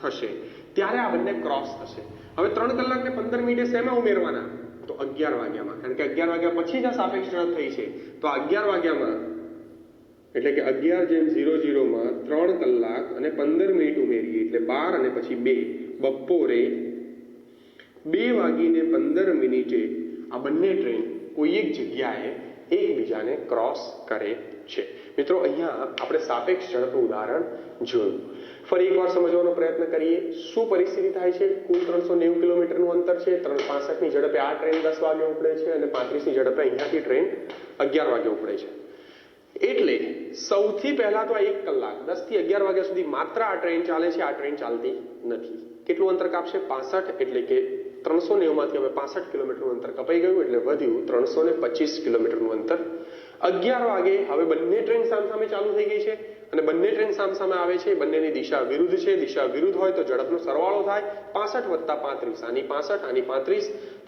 થશે. ત્યારે આ બંને ક્રોસ થશે. હવે 3 કલાક ને 15 મિનિટે શેમાં ઉમેરવાના? તો 11 વાગ્યામાં, કારણ કે 11 વાગ્યા પછી જ આ સાપેક્ષ ઝડપ થઈ છે. તો 11 વાગ્યામાં એટલે કે 11:00 માં 3 કલાક અને 15 મિનિટ ઉમેરીએ એટલે 12 અને પછી 2, બપોરે 2:15 આ બંને ટ્રેન કોઈ એક જગ્યાએ એકબીજાને ક્રોસ કરે છે. મિત્રો, અહીંયા આપણે સાપેક્ષ ઝડપનું ઉદાહરણ જોયું. ફરી એકવાર સમજવાનો પ્રયત્ન કરીએ. શું પરિસ્થિતિ થાય છે? કુલ 390 કિલોમીટરનું અંતર છે. 65ની ઝડપે આ ટ્રેન 10 વાગે ઉપડે છે, અને 35ની ઝડપે અહીંયાથી ટ્રેન 11 વાગે ઉપડે છે. એટલે સૌથી પહેલા તો આ 1 કલાક 10 થી 11 વાગ્યા સુધી માત્ર આ ટ્રેન ચાલે છે, આ ટ્રેન ચાલતી નથી. કેટલું અંતર કાપશે? 65, એટલે કે 390 માંથી હવે 65 કિલોમીટરનું અંતર કપાઈ ગયું, એટલે વધ્યું 325 કિલોમીટરનું અંતર. 11 વાગે હવે બંને ટ્રેન સામસામે ચાલુ થઈ ગઈ છે, અને બંને ટ્રેન સામસામે આવે છે. બંનેની દિશા વિરુદ્ધ છે. દિશા વિરુદ્ધ હોય તો ઝડપનો સરવાળો થાય 65 + 35, આની 65 આની 35,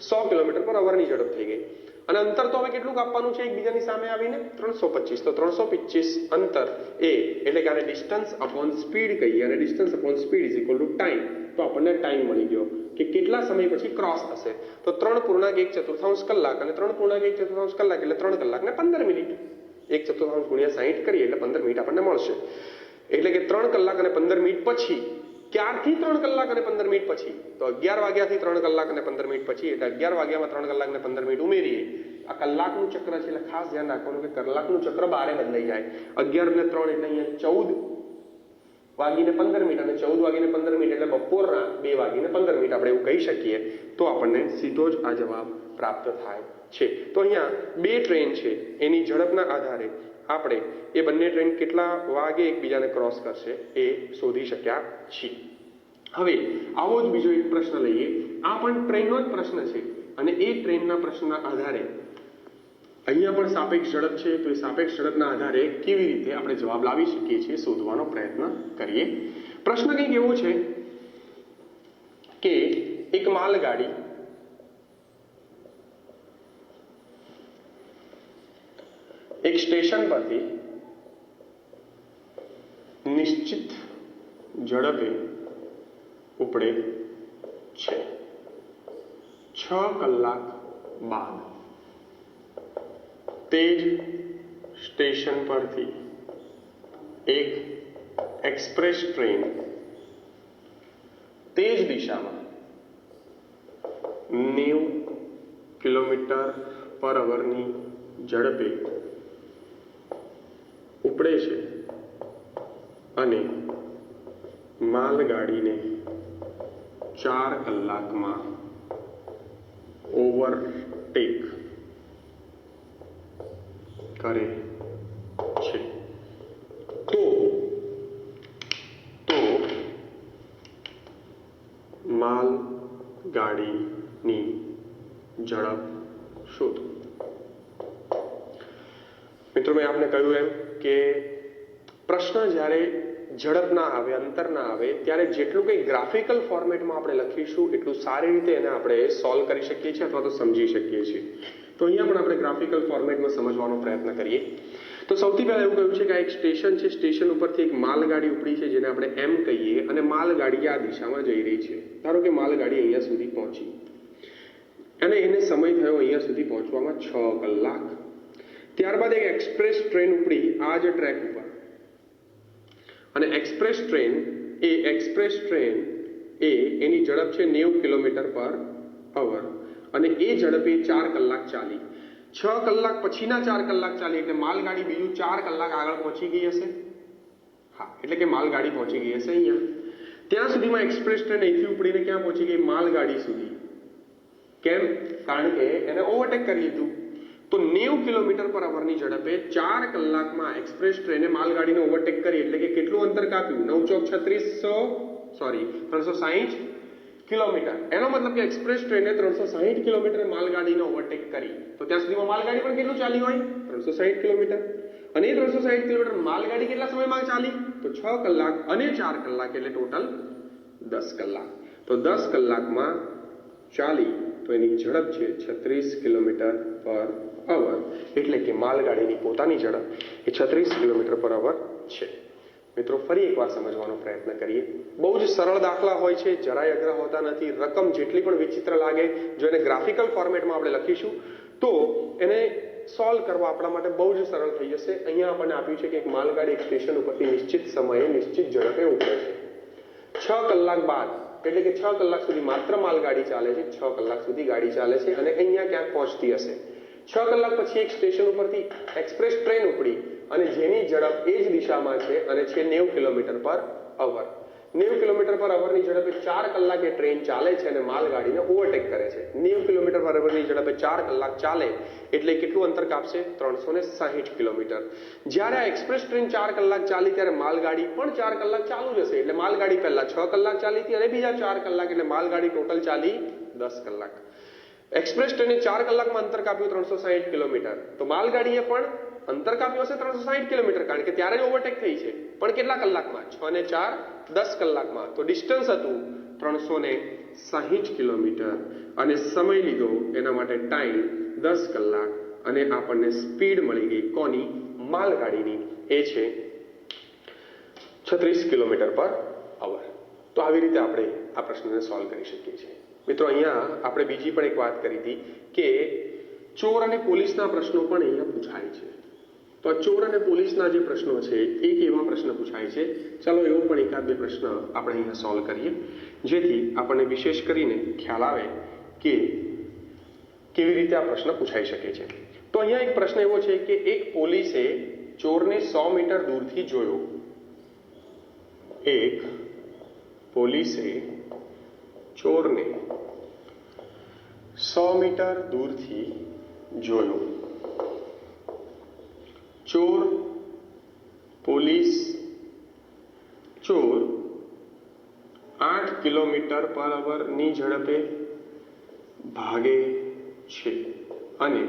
100 કિલોમીટર પર અવરની ઝડપ થઈ ગઈ. અને અંતર તો હવે કેટલું કાપવાનું છે એકબીજાની સામે આવીને? 325. તો 325 અંતર એ એટલે કે આને ડિસ્ટન્સ અપોન સ્પીડ કહીએ, અને distance upon speed is equal to time. તો આપણને ટાઈમ મળી ગયો કે કેટલા સમય પછી ક્રોસ થશે. તો 3.1/4 કલાક અને 3.1/4 કલાક એટલે 3 કલાક ને 15 મિનિટ. 1/4 ગુણ્યા 60 કરીએ એટલે 15 મિનિટ આપણને મળશે. એટલે કે 3 કલાક અને 15 મિનિટ પછી. ક્યારથી 3 કલાક અને 15 મિનિટ પછી? તો 11 વાગ્યાથી 3 કલાક અને 15 મિનિટ પછી, એટલે 11 વાગ્યામાં 3 કલાક અને 15 મિનિટ ઉમેરીએ. આ કલાકનું ચક્ર છે, એટલે ખાસ ધ્યાન રાખવાનું કે કલાકનું ચક્ર બારે બદલાઈ જાય. 11 ને 3 એટલે અહીંયા 14:15 અને 14:15 એટલે બપોરના 2:15 આપણે એવું કહી શકીએ. તો આપણને સીધો જ આ જવાબ પ્રાપ્ત થાય છે. તો અહીંયા બે ટ્રેન છે, એની ઝડપના આધારે આપણે એ બંને ટ્રેન કેટલા વાગે એકબીજાને ક્રોસ કરશે એ શોધી શક્યા છીએ. હવે આવો જ બીજો એક પ્રશ્ન લઈએ. આ પણ ટ્રેનનો જ પ્રશ્ન છે, અને એ ટ્રેનના પ્રશ્નના આધારે અહીંયા પણ સાપેક્ષ ઝડપ છે. તો એ સાપેક્ષ ઝડપના આધારે કેવી રીતે આપણે જવાબ લાવી શકીએ છીએ શોધવાનો પ્રયત્ન કરીએ. પ્રશ્ન કંઈક એવો છે કે એક માલગાડી એક સ્ટેશન પરથી નિશ્ચિત ઝડપે ઉપડે છે. 6 કલાક બાદ તે જ સ્ટેશન પરથી એક એક્સપ્રેસ ટ્રેન તે જ દિશામાં 90 કિલોમીટર પર અવરની ઝડપે ઉપડે છે અને માલગાડીને 4 કલાકમાં ઓવરટેક કરે છે તો માલગાડીની ઝડપ શોધો. મિત્રો, મેં આપને કહ્યું એમ કે પ્રશ્ન જ્યારે ઝડપ ના આવે, અંતર ના આવે, ત્યારે જેટલું કંઈ ગ્રાફિકલ ફોર્મેટમાં આપણે લખીશું એટલું સારી રીતે એને આપણે સોલ્વ કરી શકીએ છીએ અથવા તો સમજી શકીએ છીએ. તો અહીંયા પણ આપણે ગ્રાફિકલ ફોર્મેટમાં સમજવાનો પ્રયત્ન કરીએ. તો સૌથી પહેલા એવું કહ્યું છે કે આ એક સ્ટેશન છે, સ્ટેશન ઉપરથી એક માલગાડી ઉપડી છે જેને આપણે એમ કહીએ, અને માલગાડી આ દિશામાં જઈ રહી છે. ધારો કે માલગાડી અહીંયા સુધી પહોંચી અને એને સમય થયો અહીંયા સુધી પહોંચવામાં 6 કલાક. ત્યારબાદ એક એક્સપ્રેસ ટ્રેન ઉપડી આ જ ટ્રેક ઉપર, અને એક્સપ્રેસ ટ્રેન એ એની ઝડપ છે 90 કિલોમીટર પર અવર, અને એ ઝડપે 4 કલાક ચાલી. 6 કલાક પછીના 4 કલાક ચાલી એટલે માલગાડી બીજું 4 કલાક આગળ પહોંચી ગઈ હશે. હા, એટલે કે માલગાડી પહોંચી ગઈ હશે અહીંયા. ત્યાં સુધીમાં એક્સપ્રેસ ટ્રેન અહીંથી ઉપડીને ક્યાં પહોંચી ગઈ? માલગાડી સુધી. કેમ? કારણ કે એને ઓવરટેક કરી લીધું. તો 90 કિલોમીટર પર અવરની ઝડપે 4 કલાકમાં એક્સપ્રેસ ટ્રેને માલગાડીને ઓવરટેક કરી, એટલે કે કેટલું અંતર કાપ્યું? 360 કિલોમીટર. એનો મતલબ કે એક્સપ્રેસ ટ્રેને 360 કિલોમીટર માલગાડીને ઓવરટેક કરી. તો ત્યાં સુધીમાં માલગાડી પણ કેટલું ચાલી હોય? 360 કિલોમીટર. અને એ 360 કિલોમીટર માલગાડી કેટલા સમયમાં ચાલી? તો 6 કલાક અને 4 કલાક એટલે ટોટલ 10 કલાક. તો 10 કલાકમાં ચાલી તો એની ઝડપ છે 36 કિલોમીટર પર અવર, એટલે કે માલગાડીની પોતાની ઝડપ એ 36 કિલોમીટર પર અવર છે. મિત્રો, ફરી એકવાર સમજવાનો પ્રયત્ન કરીએ. બહુ જ સરળ દાખલા હોય છે, જરાય અઘરા હોતા નથી. રકમ જેટલી પણ વિચિત્ર લાગે, જો એને ગ્રાફિકલ ફોર્મેટમાં આપણે લખીશું તો એને સોલ્વ કરવા આપણા માટે બહુ જ સરળ થઈ જશે. અહીંયા આપણને આપ્યું છે કે એક માલગાડી એક સ્ટેશન ઉપરથી નિશ્ચિત સમયે નિશ્ચિત ઝડપે ઉપડે છે. 6 કલાક બાદ, એટલે કે 6 કલાક સુધી માત્ર માલગાડી ચાલે છે, 6 કલાક સુધી ગાડી ચાલે છે અને અહીંયા ક્યાંક પહોંચતી હશે. 6 કલાક પછી એક સ્ટેશન ઉપરથી એક્સપ્રેસ ટ્રેન ઉપડી અને જેની ઝડપ એ જ દિશામાં છે અને છે 90 કિલોમીટર પર અવર. 90 કિલોમીટર પર અવરની ઝડપે 4 કલાકે ટ્રેન ચાલે છે અને માલગાડીને ઓવરટેક કરે છે. 90 કિલોમીટર પર અવરની ઝડપે 4 કલાક ચાલે એટલે કેટલું અંતર કાપશે? 360 કિલોમીટર. જ્યારે આ એક્સપ્રેસ ટ્રેન 4 કલાક ચાલી ત્યારે માલગાડી પણ 4 કલાક ચાલુ જ હશે. એટલે માલગાડી પહેલા 6 કલાક ચાલી હતી અને બીજા 4 કલાક, એટલે માલગાડી ટોટલ ચાલી 10 કલાક. એક્સપ્રેસ ટ્રેને 4 કલાકમાં અંતર કાપ્યું 360 કિલોમીટર. તો માલગાડીએ પણ અંતર કાપ્યું હશે 360 કિલોમીટર, કારણ કે ત્યારે જ ઓવરટેક થઈ છે. પણ કેટલા કલાકમાં? 6 ને 4 10 કલાકમાં. તો ડિસ્ટન્સ હતું 360 કિલોમીટર અને સમય લીધો એના માટે ટાઈમ 10 કલાક અને આપણને સ્પીડ મળી ગઈ કોની? માલગાડીની. એ છે 36 કિલોમીટર પર અવર. તો આવી રીતે આપણે આ પ્રશ્નને સોલ્વ કરી શકીએ છીએ. મિત્રો, અહીંયા આપણે બીજી પણ એક વાત કરી હતી કે ચોર અને પોલીસના પ્રશ્નો પણ અહીંયા પૂછાય છે. તો આ ચોર અને પોલીસના જે પ્રશ્નો છે એ કેવા પ્રશ્ન પૂછાય છે? ચાલો એવો પણ એકાદ બે પ્રશ્ન આપણે અહીંયા સોલ્વ કરીએ, જેથી આપણને વિશેષ કરીને ખ્યાલ આવે કે કેવી રીતે આ પ્રશ્ન પૂછાઈ શકે છે. તો અહીંયા એક પ્રશ્ન એવો છે કે એક પોલીસે ચોરને 100 મીટર દૂરથી જોયો. એક પોલીસે ચોરને 100 મીટર દૂરથી જોયો. ચોર 8 કિલોમીટર પર અવરની ઝડપે ભાગે છે અને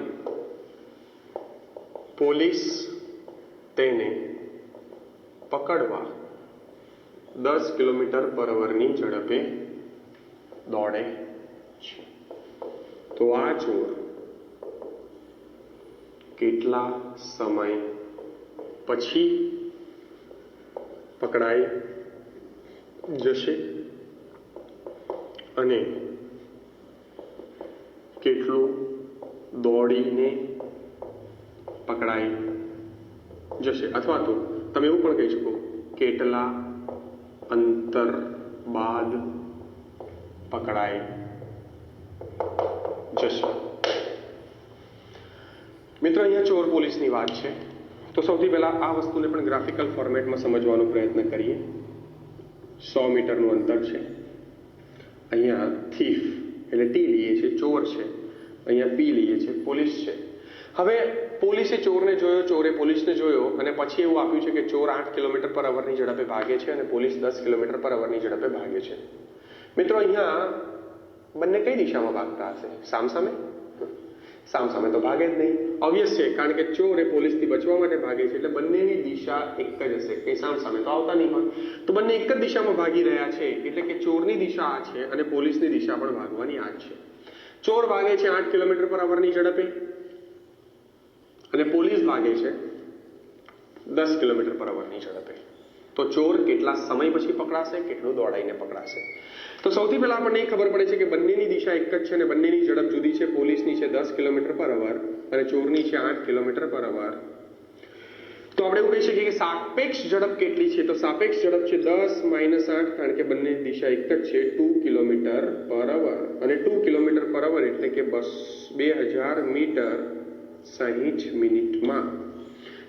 પોલીસ તેને પકડવા 10 કિલોમીટર પર અવરની ઝડપે દોડે છે. તો આ ચોર કેટલા સમય પછી પકડાઈ જશે અને કેટલું દોડીને પકડાઈ જશે, અથવા તો તમે એવું પણ કહી શકો કેટલા અંતર બાદ પકડાઈ જશે। મિત્રો અહીંયા ચોર પોલીસની વાત છે, તો સૌથી પહેલા આ વસ્તુને પણ ગ્રાફિકલ ફોર્મેટમાં સમજવાનો પ્રયત્ન કરીએ। 100 મીટરનું અંતર છે, અહીંયા થીફ એટલે ટી લઈએ છે, ચોર છે, અહીંયા પી લઈએ છે, પોલીસ છે। હવે પોલીસે ચોરને જોયો, ચોરે પોલીસને જોયો અને પછી એવું આપ્યું છે કે ચોર 8 કિલોમીટર/ની ઝડપે ભાગે છે અને પોલીસ 10 કિલોમીટર/ની ઝડપે ભાગે છે। મિત્રો અહીંયા બંને કઈ દિશામાં ભાગતા હશે? સામસામે? સામસામે તો ભાગે જ નહીં, ઓબ્વિયસ છે, કારણ કે ચોર એ પોલીસથી બચવા માટે ભાગે છે, એટલે બંનેની દિશા એક જ હશે, કઈ સામસામે તો આવતા નહીં હોય, તો બંને એક જ દિશામાં ભાગી રહ્યા છે, એટલે કે ચોરની દિશા આ છે અને પોલીસની દિશા પણ ભાગવાની આ જ છે। ચોર ભાગે છે 8 કિલોમીટર/ની ઝડપે અને પોલીસ ભાગે છે 10 કિલોમીટર/ની ઝડપે, તો ચોર કેટલા સમય પછી પકડાશે, કેટલું દોડાઈને પકડાશે? તો સૌથી પહેલા આપણને એ ખબર પડે છે કે બંનેની દિશા એક જ છે અને બંનેની ઝડપ જુદી છે। પોલીસની છે 10 કિલોમીટર/અવર અને ચોરની છે 8 કિલોમીટર/અવર। તો આપણે એવું કહી શકીએ કે સાપેક્ષ ઝડપ કેટલી છે? તો સાપેક્ષ ઝડપ છે 10 - 8, કારણ કે બંનેની દિશા એક જ છે, 2 કિલોમીટર/અવર અને 2 કિલોમીટર/અવર એટલે કે 2000 મીટર 60 મિનિટમાં।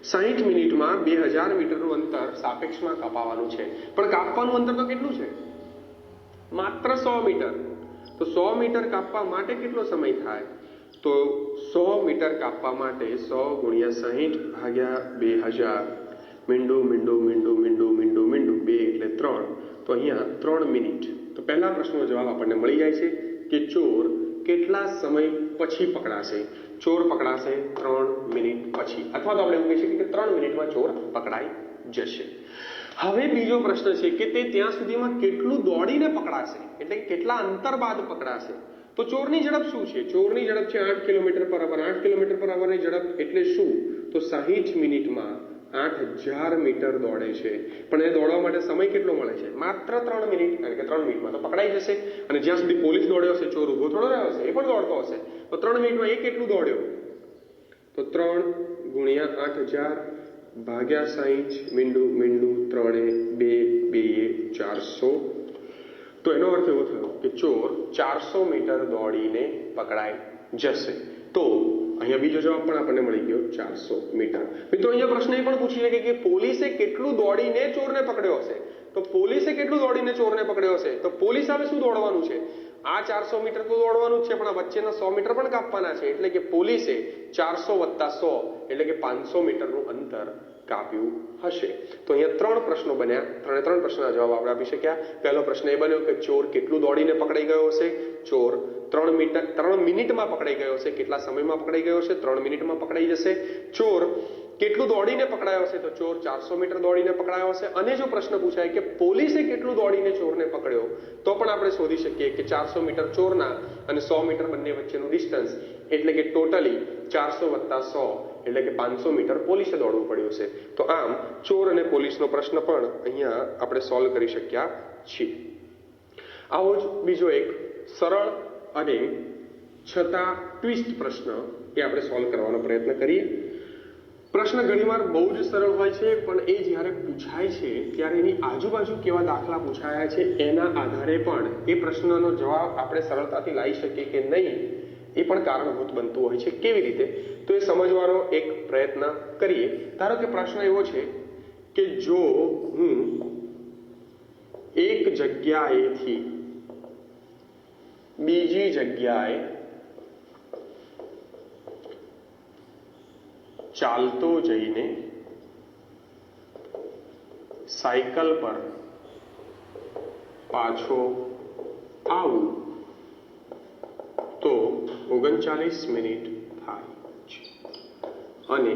60 મિનિટમાં 2000 મીટરનું અંતર સાપેક્ષમાં કાપવાનું છે, પણ કાપવાનું અંતર તો કેટલું છે? માત્ર 100 મીટર। તો 100 મીટર કાપવા માટે કેટલો સમય થાય? તો 100 મીટર કાપવા માટે 100 × 60 ભાગ્યા 2000 મીંડું 2 એટલે 3, તો અહીંયા 3 મિનિટ। તો પહેલા પ્રશ્નનો જવાબ આપણને મળી જાય છે કે ચોર કેટલા સમય પછી પકડાશે? ચોર પકડાશે 3 મિનિટ પછી, અથવા તો આપણે એવું કહી શકીએ કે 3 મિનિટમાં ચોર પકડાઈ જશે। હવે બીજો પ્રશ્ન છે કે તે ત્યાં સુધીમાં કેટલું દોડીને પકડાશે, એટલે કે કેટલા અંતર બાદ પકડાશે? તો ચોરની ઝડપ શું છે? ચોરની ઝડપ છે 8 કિલોમીટર/અવર। 8 કિલોમીટર/અવરની ઝડપ એટલે શું? તો 60 મિનિટમાં 8000 મીટર દોડે છે, પણ એને દોડવા માટે સમય કેટલો મળે છે? માત્ર 3 મિનિટ, કારણ કે 3 મિનિટમાં તો પકડાઈ જશે। અને જ્યાં સુધી પોલીસ દોડ્યો હશે, ચોર ઊભો થોડો રહ્યો હશે, એ પણ દોડતો હશે, તો 3 મિનિટમાં એ કેટલું દોડ્યો? તો 3 × 8000 ભાગ્યા 60 મીંડું 3 2 400। તો એનો અર્થ એવો થયો કે ચોર 400 મીટર દોડીને પકડાઈ જશે। તો અહીંયા બીજો જવાબ પણ આપણને મળી ગયો 400 મીટર। મિત્રો અહીંયા પ્રશ્ન એ પણ પૂછી શકે કે પોલીસે કેટલું દોડીને ચોરને પકડ્યો હશે? તો પોલીસે કેટલું દોડીને ચોરને પકડ્યો હશે? તો પોલીસ હવે શું દોડવાનું છે? આ 400 મીટર તો દોડવાનું જ છે, પણ આ વચ્ચેના 100 મીટર પણ કાપવાના છે, એટલે કે પોલીસે 400 + 100 એટલે કે 500 મીટરનું અંતર કાપ્યું હશે। તો અહીંયા 3 પ્રશ્નો બન્યા, 3 પ્રશ્નના જવાબ આપણે આપી શક્યા। પહેલો પ્રશ્ન એ બન્યો કે ચોર કેટલું દોડીને પકડાઈ ગયો હશે? ચોર 3 મિનિટમાં પકડાઈ ગયો હશે। કેટલા સમયમાં પકડાઈ ગયો હશે? 3 મિનિટમાં પકડાઈ જશે। ચોર કેટલું દોડીને પકડાયો હશે? તો ચોર 400 મીટર દોડીને પકડાયો હશે। અને જો પ્રશ્ન પૂછાય કે પોલીસે કેટલું દોડીને ચોરને પકડ્યો, તો પણ આપણે શોધી શકીએ કે 400 મીટર ચોરના અને 100 મીટર બંને વચ્ચેનું ડિસ્ટન્સ, એટલે કે ટોટલી 400 + 100 એટલે કે 500 મીટર પોલીસે દોડવું પડ્યું છે। તો આમ ચોર અને પોલીસનો પ્રશ્ન પણ અહીંયા આપણે સોલ્વ કરી શક્યા છીએ। આવો જ બીજો એક સરળ અને છતાં ટ્વિસ્ટ પ્રશ્ન એ આપણે સોલ્વ કરવાનો પ્રયત્ન કરીએ। પ્રશ્ન ઘણીવાર બહુ જ સરળ હોય છે, પણ એ જ્યારે પૂછાય છે ત્યારે એની આજુબાજુ કેવા દાખલા પૂછાયા છે એના આધારે પણ એ પ્રશ્નનો જવાબ આપણે સરળતાથી લાવી શકીએ કે નહીં, એ પણ કારણભૂત બનતું હોય છે। કેવી રીતે? તો એ સમજવાનો એક પ્રયત્ન કરીએ। ધારો કે પ્રશ્ન એવો છે કે જો હું એક જગ્યાએથી બીજી જગ્યાએ ચાલતો જઈને સાયકલ પર પાછો આવું તો 39 મિનિટ થાય છે, અને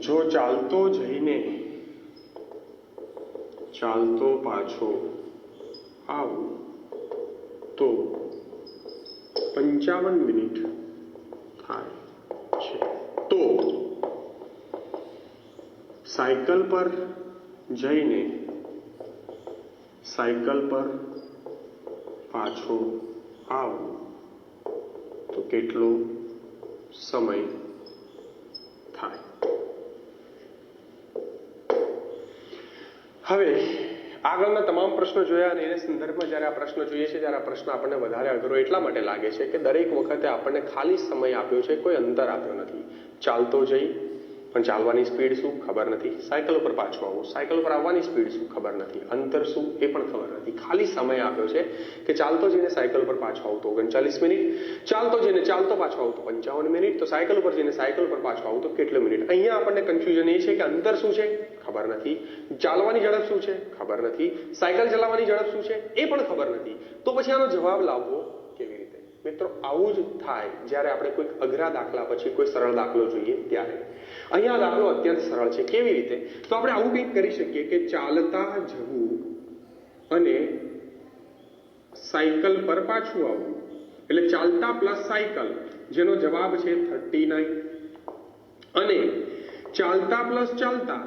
જો ચાલતો જઈને ચાલતો પાછો આવું તો 55 મિનિટ થાય। તો સાયકલ પર જઈને સાયકલ પર પાછો આવવું તો કેટલો સમય થાય? હવે આગળના તમામ પ્રશ્નો જોયા અને એના સંદર્ભમાં જ્યારે આ પ્રશ્ન જોઈએ છે ત્યારે આ પ્રશ્ન આપણને વધારે અઘરો એટલા માટે લાગે છે કે દરેક વખતે આપણને ખાલી સમય આપ્યો છે, કોઈ અંતર આપ્યો નથી. ચાલતો જઈ પણ ચાલવાની સ્પીડ શું ખબર નથી, સાયકલ ઉપર પાછું આવવું, સાયકલ ઉપર આવવાની સ્પીડ શું ખબર નથી, અંતર શું એ પણ ખબર નથી. ખાલી સમય આપ્યો છે કે ચાલતો જઈને સાયકલ ઉપર પાછો આવતો 39 મિનિટ, ચાલતો જઈને ચાલતો પાછો આવતો 55 મિનિટ, તો સાયકલ ઉપર જઈને સાયકલ ઉપર પાછો આવતો કેટલો મિનિટ? અહીંયા આપણને કન્ફ્યુઝન એ છે કે અંતર શું છે ખબર નથી, ચાલવાની ઝડપ શું છે ખબર નથી, સાયકલ ચલાવવાની ઝડપ શું છે એ પણ ખબર નથી. તો પછી આનો જવાબ લાવવો કેવી રીતે? મિત્રો, આવું જ થાય જ્યારે આપણે કોઈ અઘરા દાખલા પછી કોઈ સરળ દાખલો જોઈએ ત્યારે. અહીંયા દાખલો અત્યંત સરળ છે. કેવી રીતે? તો આપણે આવું કંઈક કરી શકીએ કે ચાલતા જવું અને સાયકલ પર પાછું આવવું, એટલે ચાલતા પ્લસ સાયકલ, જેનો જવાબ છે 39, અને ચાલતા પ્લસ ચાલતા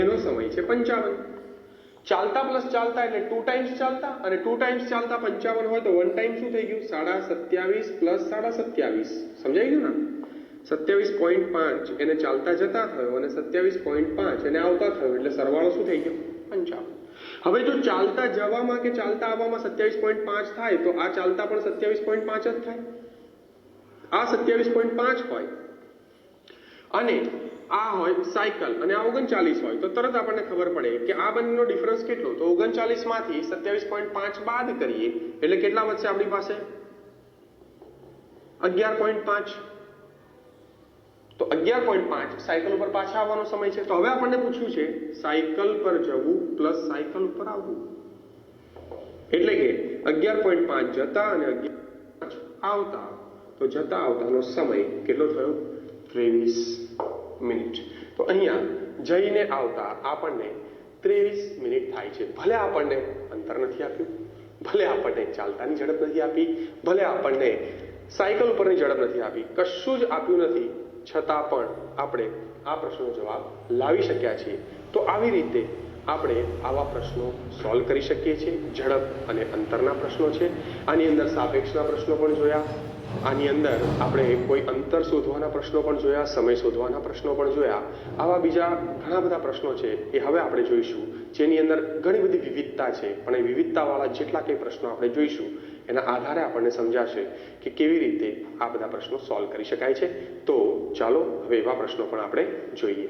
એનો સમય છે 55. ચાલતા પ્લસ ચાલતા એટલે 2 ટાઈમ્સ ચાલતા, અને 2 ટાઈમ્સ ચાલતા 55 હોય તો 1 ટાઈમ શું થઈ ગયું? 27.5 પ્લસ 27.5. સમજાઈ ગયું ને? 27.5 એને ચાલતા જતા થયો અને 27.5 એને આવતા થયો, એટલે સરવાળો શું થઈ ગયો? 55. હવે જો ચાલતા જવામાં કે ચાલતા આવવામાં 27.5 થાય તો આ ચાલતા પણ 27.5 જ થાય. આ 27.5 હોય અને આ હોય સાયકલ અને આ 39 હોય તો તરત આપણને ખબર પડે કે આ બંનેનો ડિફરન્સ કેટલો? તો 39 માંથી 27.5 બાદ કરીએ એટલે કેટલા વધશે આપણી પાસે? 11.5. તો 11.5 સાયકલ ઉપર પાછા આવવાનો સમય છે. તો હવે આપણને પૂછ્યું છે સાયકલ પર જવું પ્લસ સાયકલ ઉપર આવવું, એટલે કે 11.5 જતા અને 11.5 આવતા, તો જતા આવતાનો સમય કેટલો થયો? 23 મિનિટ. તો અહીંયા જઈને આવતા આપણને 23 મિનિટ થાય છે. ભલે આપણને અંતર નથી આપ્યું, ભલે આપણને ચાલતાની ઝડપ નથી આપી, ભલે આપણને સાયકલ ઉપરની ઝડપ નથી આપી, કશું જ આપ્યું નથી, છતાં પણ આપણે આ પ્રશ્નનો જવાબ લાવી શક્યા છીએ. તો આવી રીતે આપણે આવા પ્રશ્નો સોલ્વ કરી શકીએ છીએ. ઝડપ અને અંતરના પ્રશ્નો છે. આની અંદર સાપેક્ષના પ્રશ્નો પણ જોયા, આની અંદર આપણે કોઈ અંતર શોધવાના પ્રશ્નો પણ જોયા, સમય શોધવાના પ્રશ્નો પણ જોયા. આવા બીજા ઘણા બધા પ્રશ્નો છે એ હવે આપણે જોઈશું, જેની અંદર ઘણી બધી વિવિધતા છે, પણ એ વિવિધતાવાળા જેટલા કંઈ પ્રશ્નો આપણે જોઈશું એના આધારે આપણને સમજાશે કે કેવી રીતે આ બધા પ્રશ્નો સોલ્વ કરી શકાય છે. તો ચાલો હવે એવા પ્રશ્નો પણ આપણે જોઈએ.